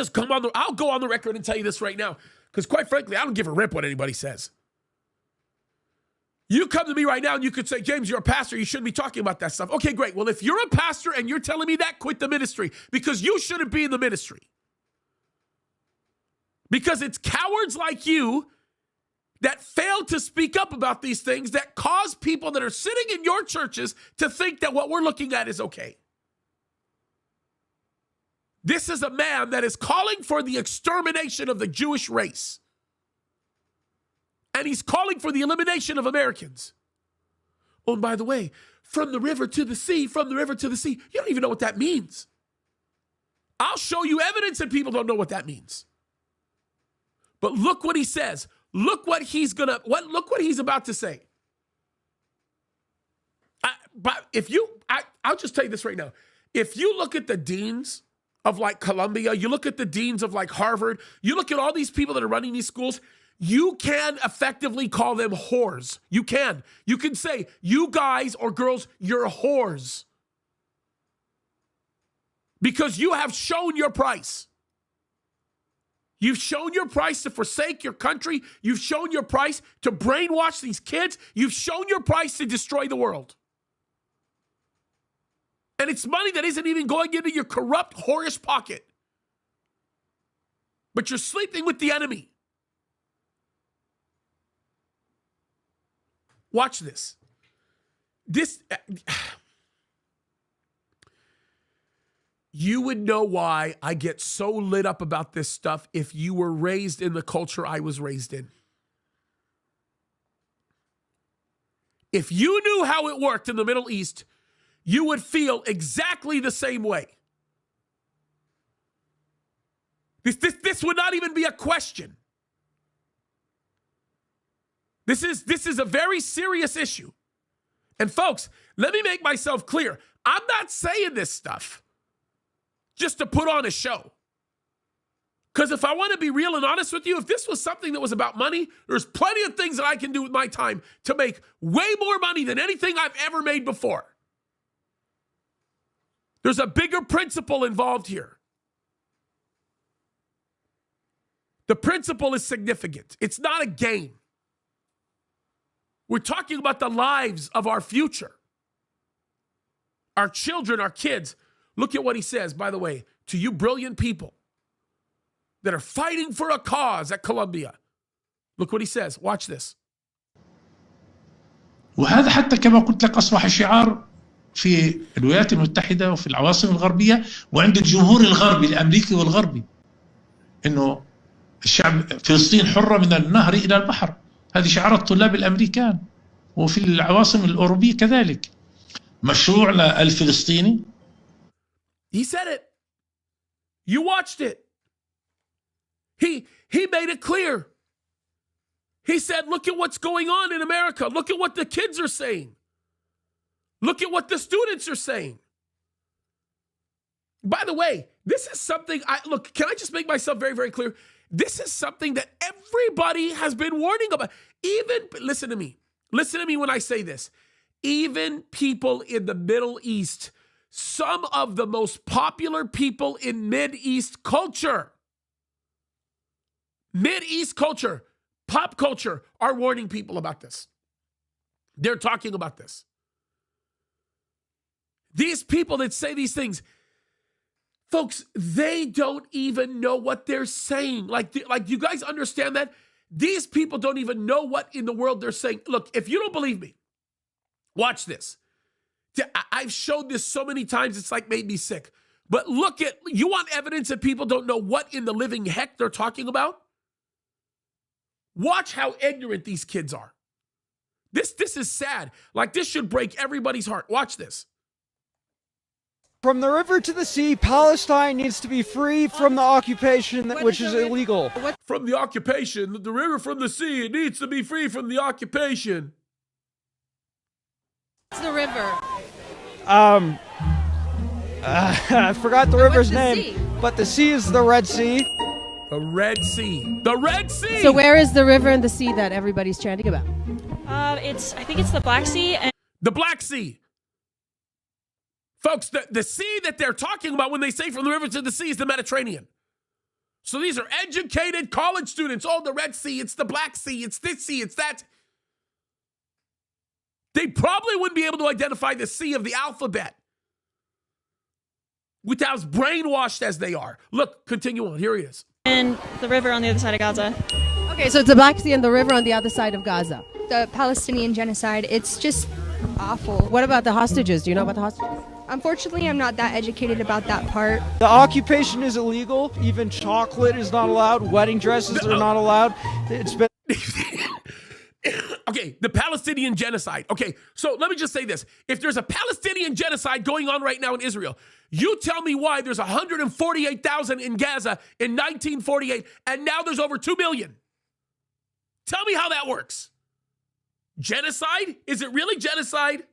go on the record and tell you this right now, because quite frankly, I don't give a rip what anybody says. You come to me right now and you could say, James, you're a pastor, you shouldn't be talking about that stuff. Okay, great. Well, if you're a pastor and you're telling me that, quit the ministry, because you shouldn't be in the ministry. Because it's cowards like you that fail to speak up about these things that cause people that are sitting in your churches to think that what we're looking at is okay. This is a man that is calling for the extermination of the Jewish race. And he's calling for the elimination of Americans. Oh, and by the way, from the river to the sea, from the river to the sea, you don't even know what that means. I'll show you evidence that people don't know what that means. But look what he says. Look what he's about to say. I'll just tell you this right now. If you look at the deans of like Columbia, you look at the deans of like Harvard, you look at all these people that are running these schools, you can effectively call them whores. You can. You can say, you guys or girls, you're whores. Because you have shown your price. You've shown your price to forsake your country. You've shown your price to brainwash these kids. You've shown your price to destroy the world. And it's money that isn't even going into your corrupt, whorish pocket. But you're sleeping with the enemy. Watch this. You would know why I get so lit up about this stuff if you were raised in the culture I was raised in. If you knew how it worked in the Middle East, you would feel exactly the same way. This would not even be a question. This is a very serious issue. And folks, let me make myself clear. I'm not saying this stuff just to put on a show. Because if I want to be real and honest with you, if this was something that was about money, there's plenty of things that I can do with my time to make way more money than anything I've ever made before. There's a bigger principle involved here. The principle is significant. It's not a game. We're talking about the lives of our future. Our children, our kids. Look at what he says, by the way, to you brilliant people that are fighting for a cause at Columbia. Look what he says. Watch this. وهذا حتى كما قلت لك أصبح شعار في الولايات المتحدة وفي العواصم الغربية وعند الجمهور الغربي الأمريكي والغربي إنه الشعب فلسطين حرة من النهر إلى البحر. هذه شعارات الطلاب الأمريكان وفي العواصم الأوروبية كذلك. مشروعنا الفلسطيني. He said it. You watched it. He made it clear. He said, look at what's going on in America. Look at what the kids are saying. Look at what the students are saying. By the way, this is something can I just make myself very, very clear? This is something that everybody has been warning about. Listen to me when I say this. Even people in the Middle East, some of the most popular people in Mid-East culture, pop culture, are warning people about this. They're talking about this. These people that say these things, folks, they don't even know what they're saying. Like you guys understand that? These people don't even know what in the world they're saying. Look, if you don't believe me, watch this. I've showed this so many times, it's like made me sick. But you want evidence that people don't know what in the living heck they're talking about? Watch how ignorant these kids are. This is sad. Like, this should break everybody's heart. Watch this. From the river to the sea, Palestine needs to be free from the occupation, which is illegal. From the occupation, the river from the sea, it needs to be free from the occupation. What's the river? I forgot the river's name, but the sea is the Red Sea. The Red Sea. The Red Sea! So where is the river and the sea that everybody's chanting about? I think it's the Black Sea. And the Black Sea. Folks, the sea that they're talking about when they say from the river to the sea is the Mediterranean. So these are educated college students. Oh, the Red Sea, it's the Black Sea, it's this sea, it's that. They probably wouldn't be able to identify the sea of the alphabet without as brainwashed as they are. Look, continue on. Here he is. And the river on the other side of Gaza. Okay, so it's the Black Sea and the river on the other side of Gaza. The Palestinian genocide, it's just awful. What about the hostages? Do you know about the hostages? Unfortunately, I'm not that educated about that part. The occupation is illegal. Even chocolate is not allowed. Wedding dresses are not allowed. It's been... Okay, the Palestinian genocide. Okay, so let me just say this. If there's a Palestinian genocide going on right now in Israel, you tell me why there's 148,000 in Gaza in 1948, and now there's over 2 million. Tell me how that works. Genocide? Is it really genocide?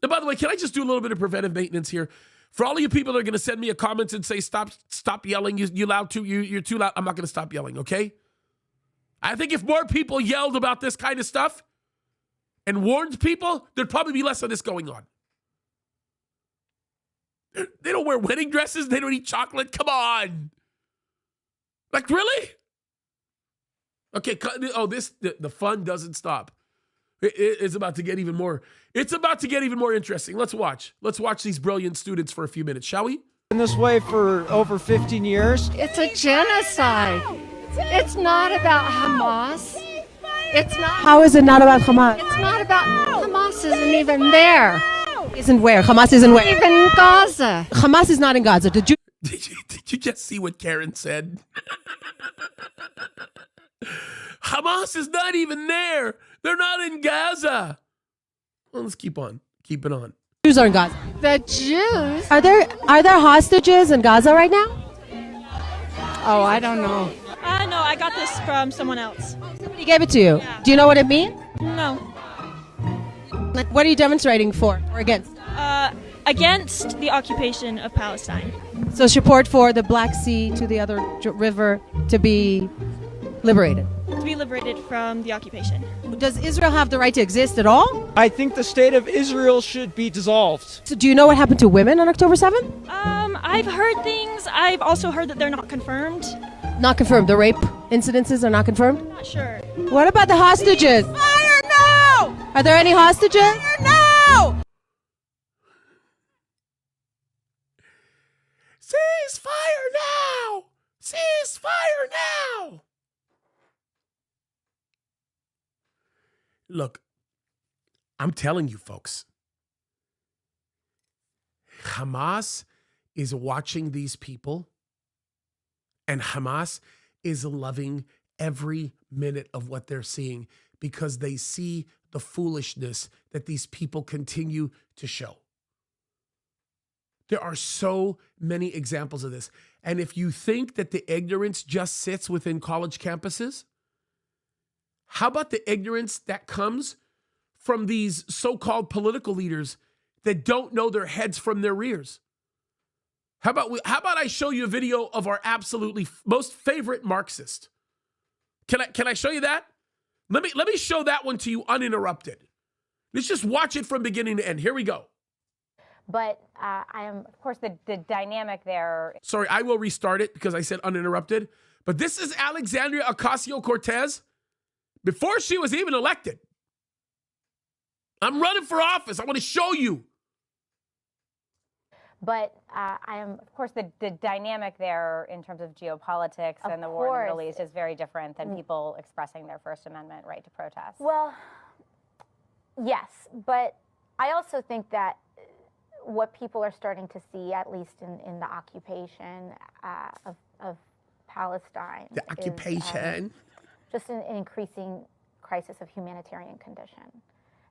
And by the way, can I just do a little bit of preventive maintenance here? For all of you people that are going to send me a comment and say, stop yelling, you're too loud, I'm not going to stop yelling, okay? I think if more people yelled about this kind of stuff and warned people, there'd probably be less of this going on. They don't wear wedding dresses. They don't eat chocolate. Come on. Like, really? Okay. Oh, the fun doesn't stop. It's about to get even more. It's about to get even more interesting. Let's watch. Let's watch these brilliant students for a few minutes, shall we? In this way for over 15 years. It's a genocide. It's not about Hamas. It's not. How is it not about Hamas? It's not about Hamas. Isn't even there. Isn't where? Hamas isn't where? Even in Gaza. Hamas is not in Gaza. Did you just see what Karen said? Hamas is not even there. They're not in Gaza. Well, let's keep on. Keep it on. Jews are in Gaza? The Jews. Are there hostages in Gaza right now? Oh, I don't know. No, I got this from someone else. Somebody gave it to you. Yeah. Do you know what it means? No. What are you demonstrating for or against? Against the occupation of Palestine. So support for the Black Sea to the other river to be liberated. To be liberated from the occupation. Does Israel have the right to exist at all? I think the state of Israel should be dissolved. So do you know what happened to women on October 7th? I've heard things. I've also heard that they're not confirmed. Not confirmed. The rape incidences are not confirmed? Not sure. What about the hostages? Fire now! Are there any hostages? Fire now! Ceasefire now! Ceasefire now! Look, I'm telling you, folks, Hamas is watching these people, and Hamas is loving every minute of what they're seeing because they see the foolishness that these people continue to show. There are so many examples of this. And if you think that the ignorance just sits within college campuses, how about the ignorance that comes from these so-called political leaders that don't know their heads from their rears? How about I show you a video of our absolutely most favorite Marxist? Can I show you that? Let me show that one to you uninterrupted. Let's just watch it from beginning to end. Here we go. But I am, of course, the dynamic there. Sorry, I will restart it because I said uninterrupted. But this is Alexandria Ocasio-Cortez before she was even elected. I'm running for office. I want to show you. But I am, of course, the dynamic there in terms of geopolitics and the war in the Middle East is very different than people expressing their First Amendment right to protest. Well, yes, but I also think that what people are starting to see, at least in the occupation of Palestine, The occupation. is, just an increasing crisis of humanitarian condition.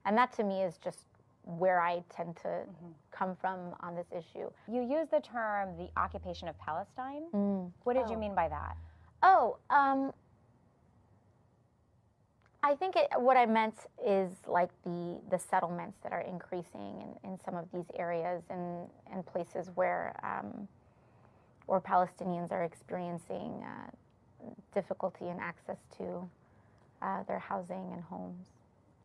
And that to me is just where I tend to come from on this issue. You use the term the occupation of Palestine. What did you mean by that? Oh, I think what I meant is like the settlements that are increasing in some of these areas and places where Palestinians are experiencing difficulty in access to their housing and homes.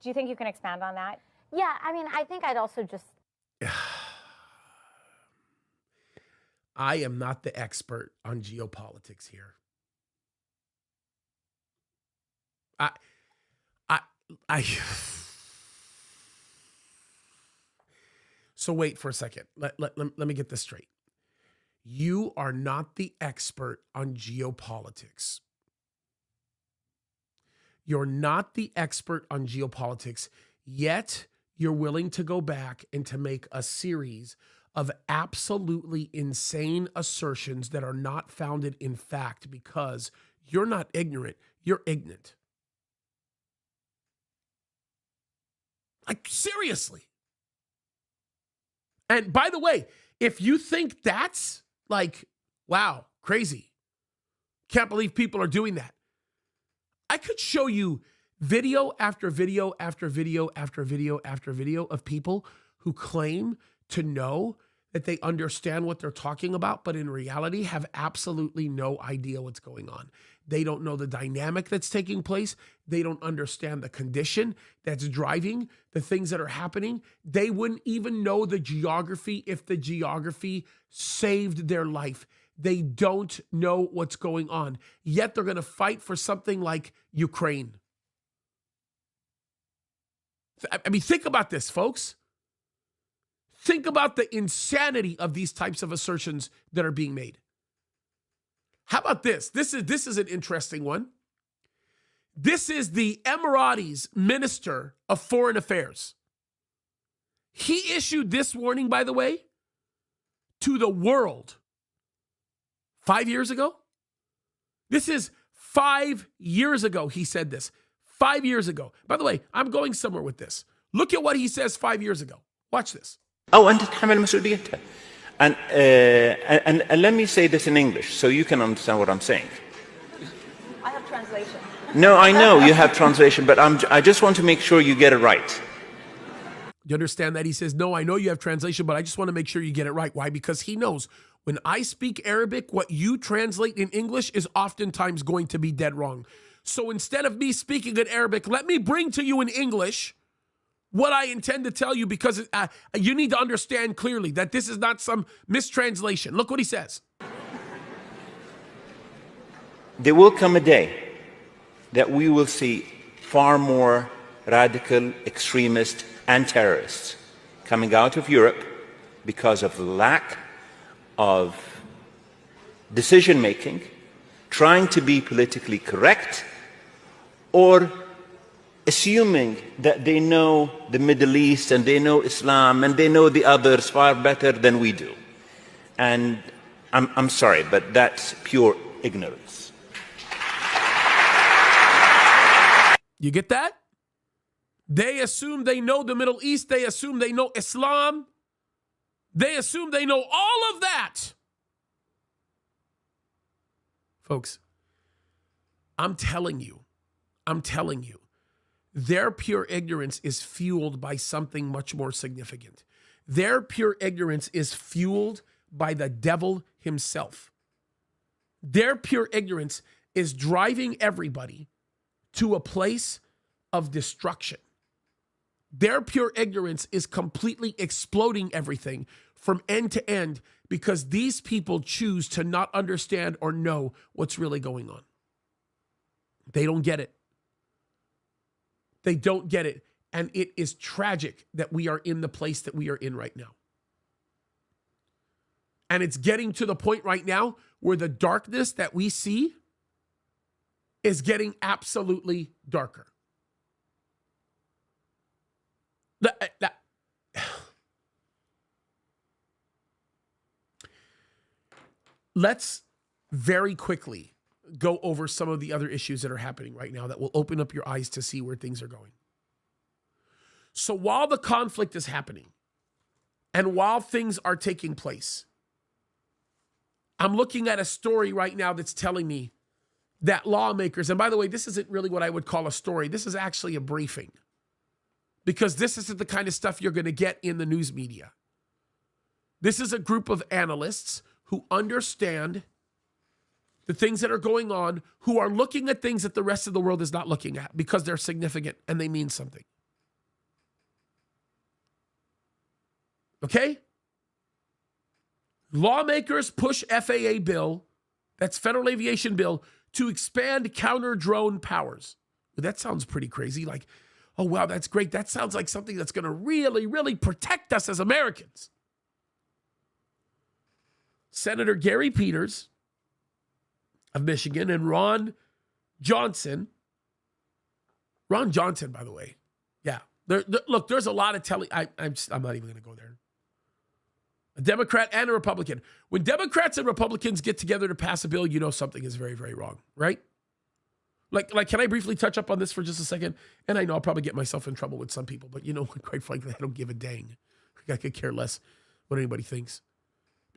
Do you think you can expand on that? Yeah, I mean, I think I'd also just... I am not the expert on geopolitics here. So wait for a second. Let me get this straight. You are not the expert on geopolitics. You're not the expert on geopolitics, yet you're willing to go back and to make a series of absolutely insane assertions that are not founded in fact because you're not ignorant, you're ignorant. Like, seriously. And by the way, if you think that's like, wow, crazy, can't believe people are doing that, I could show you video after video after video after video after video of people who claim to know that they understand what they're talking about, but in reality have absolutely no idea what's going on. They don't know the dynamic that's taking place. They don't understand the condition that's driving the things that are happening. They wouldn't even know the geography if the geography saved their life. They don't know what's going on. Yet they're going to fight for something like Ukraine. I mean, think about this, folks. Think about the insanity of these types of assertions that are being made. How about this? This is an interesting one. This is the Emiratis Minister of Foreign Affairs. He issued this warning, by the way, to the world 5 years ago. This is 5 years ago he said this. 5 years ago. By the way, I'm going somewhere with this. Look at what he says 5 years ago. Watch this. أنت تتحمل مسؤوليتها. And let me say this in English so you can understand what I'm saying. I have translation. No, I know you have translation, but I just want to make sure you get it right. You understand that? He says, no, I know you have translation, but I just want to make sure you get it right. Why? Because he knows when I speak Arabic, what you translate in English is oftentimes going to be dead wrong. So instead of me speaking in Arabic, let me bring to you in English what I intend to tell you, because you need to understand clearly that this is not some mistranslation. Look what he says. There will come a day that we will see far more radical extremists and terrorists coming out of Europe because of the lack of decision-making, trying to be politically correct, or assuming that they know the Middle East and they know Islam and they know the others far better than we do. And I'm sorry, but that's pure ignorance. You get that? They assume they know the Middle East. They assume they know Islam. They assume they know all of that. Folks, I'm telling you, their pure ignorance is fueled by something much more significant. Their pure ignorance is fueled by the devil himself. Their pure ignorance is driving everybody to a place of destruction. Their pure ignorance is completely exploding everything from end to end because these people choose to not understand or know what's really going on. They don't get it. They don't get it. And it is tragic that we are in the place that we are in right now. And it's getting to the point right now where the darkness that we see is getting absolutely darker. Let's very quickly go over some of the other issues that are happening right now that will open up your eyes to see where things are going. So while the conflict is happening and while things are taking place, I'm looking at a story right now that's telling me that lawmakers, and by the way, this isn't really what I would call a story. This is actually a briefing, because this isn't the kind of stuff you're going to get in the news media. This is a group of analysts who understand the things that are going on, who are looking at things that the rest of the world is not looking at because they're significant and they mean something. Okay? Lawmakers push FAA bill, that's Federal Aviation Bill, to expand counter-drone powers. Well, that sounds pretty crazy. Like, oh, wow, that's great. That sounds like something that's going to really, really protect us as Americans. Senator Gary Peters of Michigan and Ron Johnson, by the way. Yeah. Look, there's a lot of telling. I'm not even going to go there. A Democrat and a Republican. When Democrats and Republicans get together to pass a bill, you know something is very, very wrong, right? Like, can I briefly touch up on this for just a second? And I know I'll probably get myself in trouble with some people, but you know, quite frankly, I don't give a dang. I could care less what anybody thinks.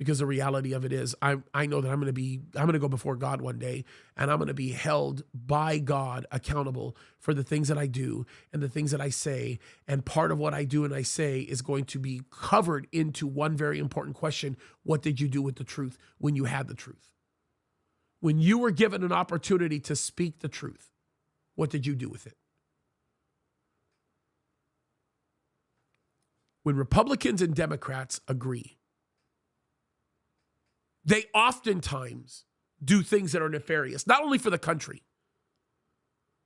Because the reality of it is, I know that I'm going to go before God one day, and I'm going to be held by God accountable for the things that I do and the things that I say. And part of what I do and I say is going to be covered into one very important question. What did you do with the truth when you had the truth? When you were given an opportunity to speak the truth, what did you do with it? When Republicans and Democrats agree, they oftentimes do things that are nefarious, not only for the country,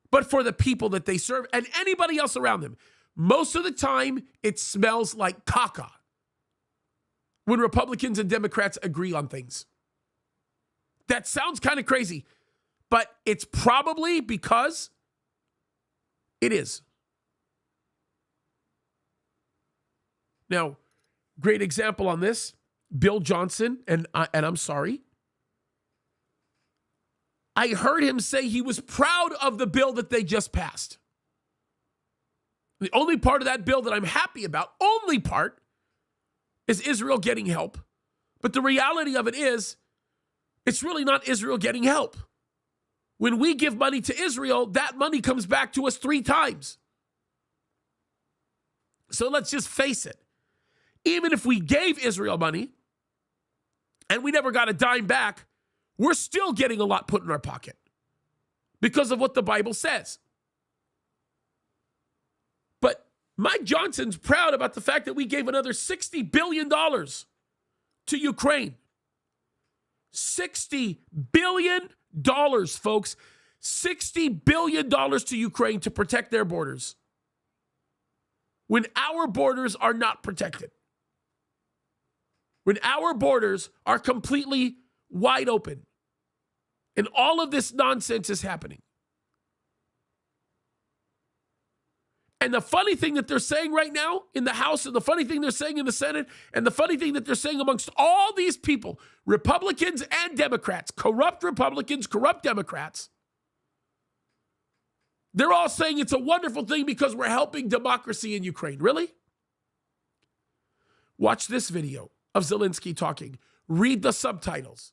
but for the people that they serve and anybody else around them. Most of the time, it smells like caca when Republicans and Democrats agree on things. That sounds kind of crazy, but it's probably because it is. Now, great example on this. Bill Johnson, and I'm sorry, I heard him say he was proud of the bill that they just passed. The only part of that bill that I'm happy about, only part, is Israel getting help. But the reality of it is, it's really not Israel getting help. When we give money to Israel, that money comes back to us 3 times. So let's just face it. Even if we gave Israel money and we never got a dime back, we're still getting a lot put in our pocket because of what the Bible says. But Mike Johnson's proud about the fact that we gave another $60 billion to Ukraine. $60 billion, folks. $60 billion to Ukraine to protect their borders, when our borders are not protected. When our borders are completely wide open and all of this nonsense is happening. And the funny thing that they're saying right now in the House, and the funny thing they're saying in the Senate, and the funny thing that they're saying amongst all these people, Republicans and Democrats, corrupt Republicans, corrupt Democrats, they're all saying it's a wonderful thing because we're helping democracy in Ukraine. Really? Watch this video of Zelensky talking. Read the subtitles.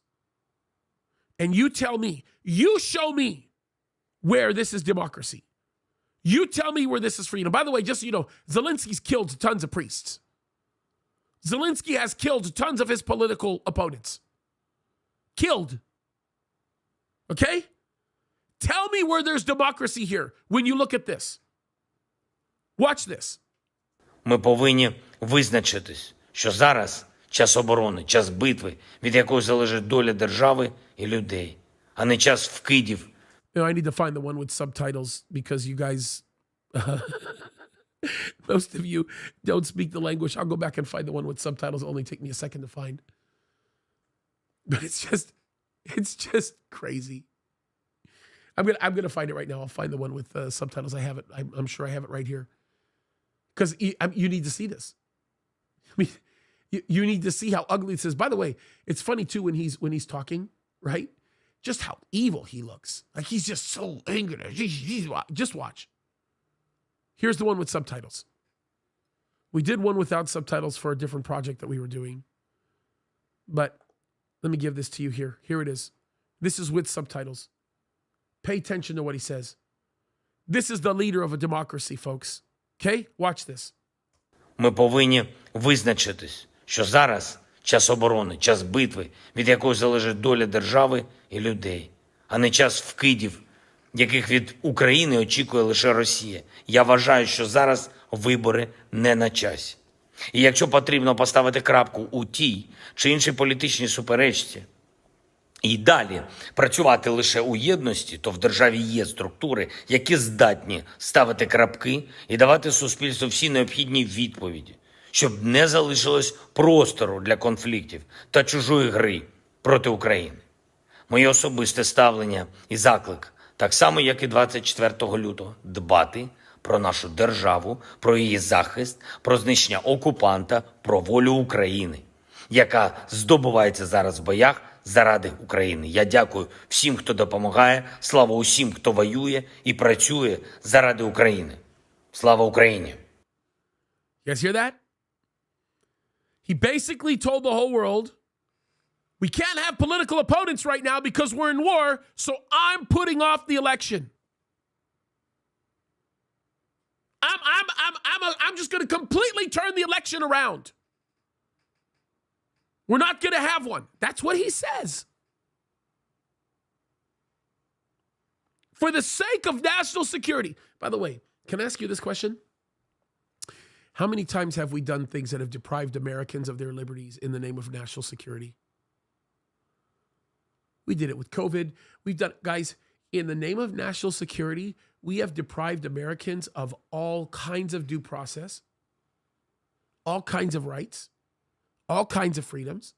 And you tell me, you show me where this is democracy. You tell me where this is freedom. By the way, just so you know, Zelensky's killed tons of priests. Zelensky has killed tons of his political opponents. Killed. Okay? Tell me where there's democracy here when you look at this. Watch this. Ми повинні визначитись, що зараз час оборони, час битви, від якої залежить доля держави і людей, а не час вкидів. I need to find the one with subtitles because you guys, most of you don't speak the language. I'll go back and find the one with subtitles. It'll only take me a second to find. But it's just crazy. I'm gonna find it right now. I'll find the one with subtitles. I have it. I'm sure I have it right here. Because you need to see this. I mean, you need to see how ugly this is. By the way, it's funny too when he's talking, right? Just how evil he looks. Like he's just so angry. Just watch. Here's the one with subtitles. We did one without subtitles for a different project that we were doing. But let me give this to you here. Here it is. This is with subtitles. Pay attention to what he says. This is the leader of a democracy, folks. Okay? Watch this. Ми повинні визначитись, що зараз час оборони, час битви, від якої залежить доля держави і людей, а не час вкидів, яких від України очікує лише Росія. Я вважаю, що зараз вибори не на часі. І якщо потрібно поставити крапку у тій чи іншій політичній суперечці, і далі працювати лише у єдності, то в державі є структури, які здатні ставити крапки і давати суспільству всі необхідні відповіді, щоб не залишилось простору для конфліктів та чужої гри проти України. Моє особисте ставлення і заклик, так само, як і 24 лютого, дбати про нашу державу, про її захист, про знищення окупанта, про волю України, яка здобувається зараз в боях заради України. Я дякую всім, хто допомагає. Слава усім, хто воює і працює заради України. Слава Україні! You guys hear that? He basically told the whole world We can't have political opponents right now because we're in war, so I'm putting off the election. I'm just going to completely turn the election around. We're not going to have one. That's what he says. For the sake of national security. By the way, can I ask you this question? How many times have we done things that have deprived Americans of their liberties in the name of national security? We did it with COVID. We've done, guys, in the name of national security, we have deprived Americans of all kinds of due process, all kinds of rights, all kinds of freedoms.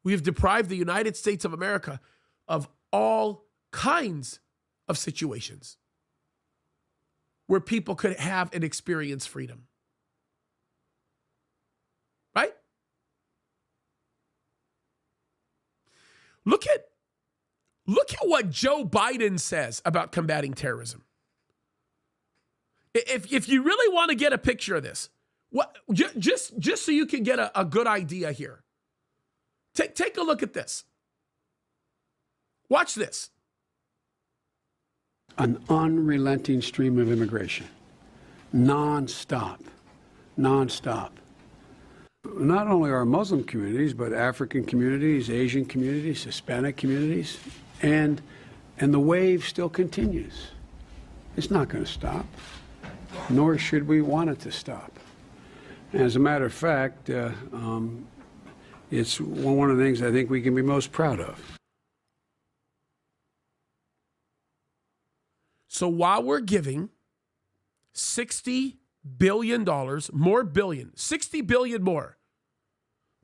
We have deprived the United States of America of all kinds of situations where people could have and experience freedom. Right? Look at what Joe Biden says about combating terrorism. If you really want to get a picture of this, just so you can get a good idea here, take a look at this. Watch this. An unrelenting stream of immigration, nonstop. Not only our Muslim communities, but African communities, Asian communities, Hispanic communities, and the wave still continues. It's not going to stop, nor should we want it to stop. As a matter of fact, it's one of the things I think we can be most proud of. So while we're giving $60 billion, $60 billion more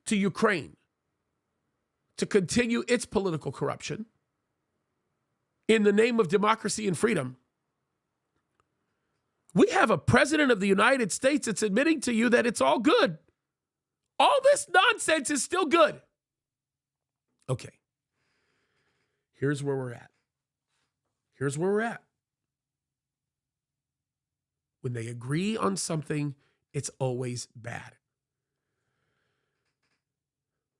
to Ukraine to continue its political corruption in the name of democracy and freedom, we have a president of the United States that's admitting to you that it's all good. All this nonsense is still good. Okay. Here's where we're at. When they agree on something, it's always bad.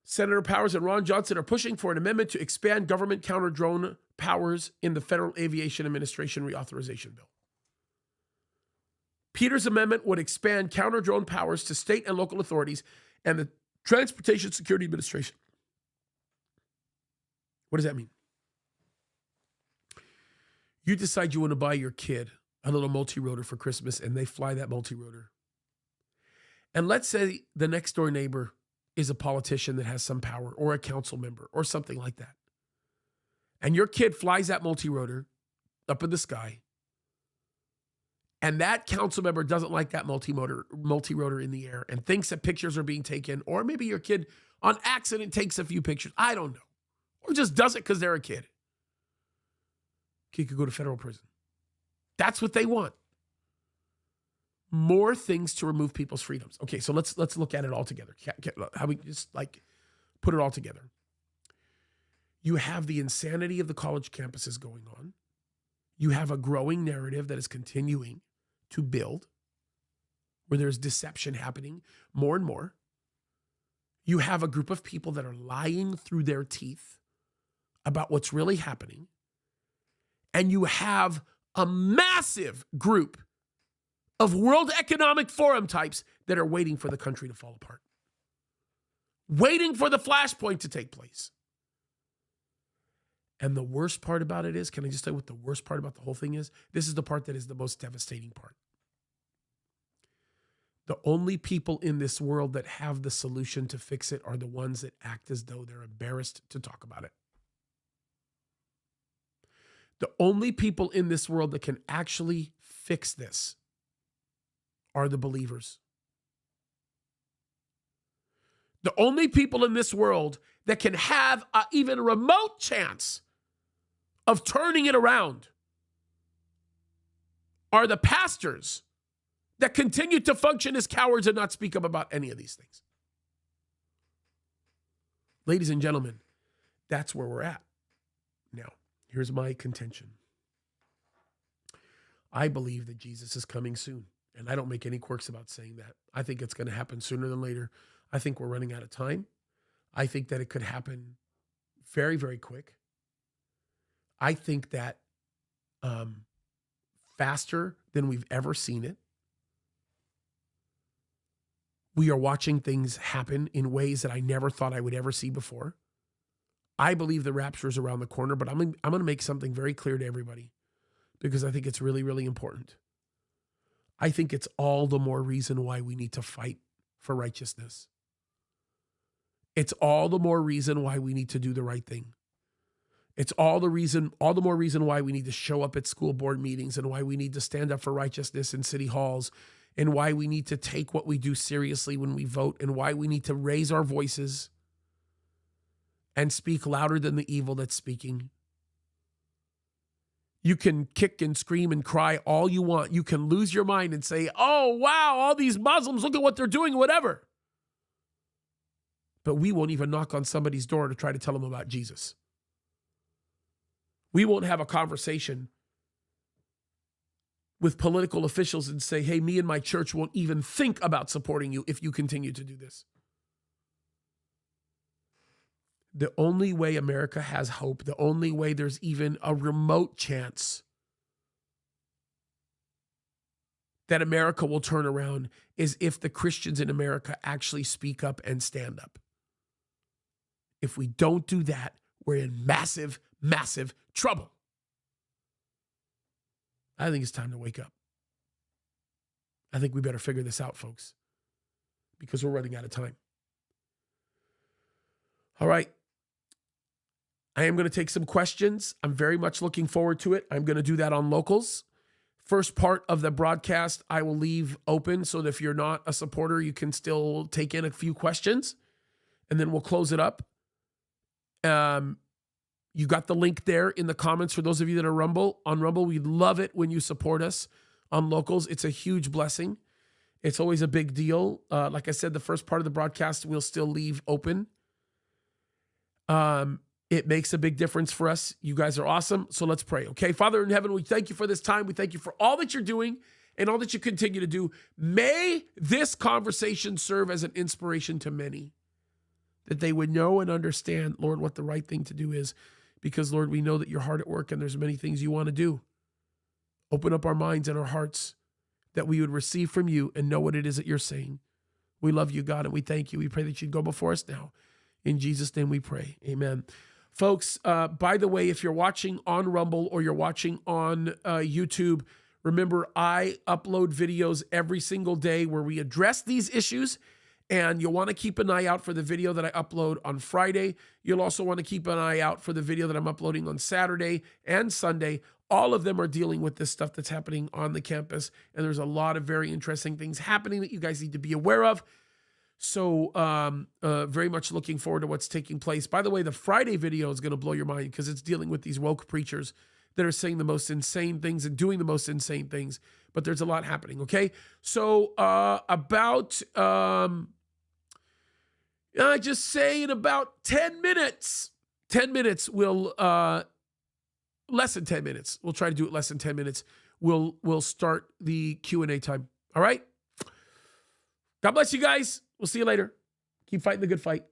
Senator Powers and Ron Johnson are pushing for an amendment to expand government counter-drone powers in the Federal Aviation Administration Reauthorization Bill. Peter's amendment would expand counter-drone powers to state and local authorities and the Transportation Security Administration. What does that mean? You decide you want to buy your kid a little multi-rotor for Christmas, and they fly that multi-rotor. And let's say the next door neighbor is a politician that has some power, or a council member, or something like that. And your kid flies that multi-rotor up in the sky, and that council member doesn't like that multi-rotor in the air and thinks that pictures are being taken, or maybe your kid on accident takes a few pictures. I don't know. Or just does it because they're a kid. Kid could go to federal prison. That's what they want. More things to remove people's freedoms. Okay, so let's look at it all together. How we just put it all together. You have the insanity of the college campuses going on. You have a growing narrative that is continuing to build, where there's deception happening more and more. You have a group of people that are lying through their teeth about what's really happening. And you have a massive group of World Economic Forum types that are waiting for the country to fall apart. Waiting for the flashpoint to take place. And the worst part about it is, can I just tell you what the worst part about the whole thing is? This is the part that is the most devastating part. The only people in this world that have the solution to fix it are the ones that act as though they're embarrassed to talk about it. The only people in this world that can actually fix this are the believers. The only people in this world that can have even a remote chance of turning it around are the pastors that continue to function as cowards and not speak up about any of these things. Ladies and gentlemen, that's where we're at. Now, here's my contention. I believe that Jesus is coming soon, and I don't make any quirks about saying that. I think it's going to happen sooner than later. I think we're running out of time. I think that it could happen very, very quick. I think that faster than we've ever seen it. We are watching things happen in ways that I never thought I would ever see before. I believe the rapture is around the corner, but I'm going to make something very clear to everybody because I think it's really, really important. I think it's all the more reason why we need to fight for righteousness. It's all the more reason why we need to do the right thing. It's all the more reason why we need to show up at school board meetings and why we need to stand up for righteousness in city halls and why we need to take what we do seriously when we vote and why we need to raise our voices and speak louder than the evil that's speaking. You can kick and scream and cry all you want. You can lose your mind and say, oh, wow, all these Muslims, look at what they're doing, whatever. But we won't even knock on somebody's door to try to tell them about Jesus. We won't have a conversation with political officials and say, hey, me and my church won't even think about supporting you if you continue to do this. The only way America has hope, the only way there's even a remote chance that America will turn around is if the Christians in America actually speak up and stand up. If we don't do that, we're in massive, massive trouble. I think it's time to wake up. I think we better figure this out, folks, because we're running out of time. All right. I am going to take some questions. I'm very much looking forward to it. I'm going to do that on Locals. First part of the broadcast, I will leave open so that if you're not a supporter, you can still take in a few questions, and then we'll close it up. You got the link there in the comments for those of you that are on Rumble. We'd love it when you support us on Locals. It's a huge blessing. It's always a big deal. Like I said, the first part of the broadcast we'll still leave open. It makes a big difference for us. You guys are awesome. So let's pray. Okay, Father in heaven, we thank you for this time. We thank you for all that you're doing and all that you continue to do. May this conversation serve as an inspiration to many, that they would know and understand, Lord, what the right thing to do is. Because, Lord, we know that you're hard at work and there's many things you want to do. Open up our minds and our hearts that we would receive from you and know what it is that you're saying. We love you, God, and we thank you. We pray that you'd go before us now. In Jesus' name we pray. Amen. Folks, by the way, if you're watching on Rumble or you're watching on YouTube, remember I upload videos every single day where we address these issues. And you'll want to keep an eye out for the video that I upload on Friday. You'll also want to keep an eye out for the video that I'm uploading on Saturday and Sunday. All of them are dealing with this stuff that's happening on the campus. And there's a lot of very interesting things happening that you guys need to be aware of. So very much looking forward to what's taking place. By the way, the Friday video is going to blow your mind because it's dealing with these woke preachers that are saying the most insane things and doing the most insane things. But there's a lot happening, okay? So I just say in about 10 minutes, we'll, less than 10 minutes. We'll try to do it less than 10 minutes. We'll start the Q&A time. All right? God bless you guys. We'll see you later. Keep fighting the good fight.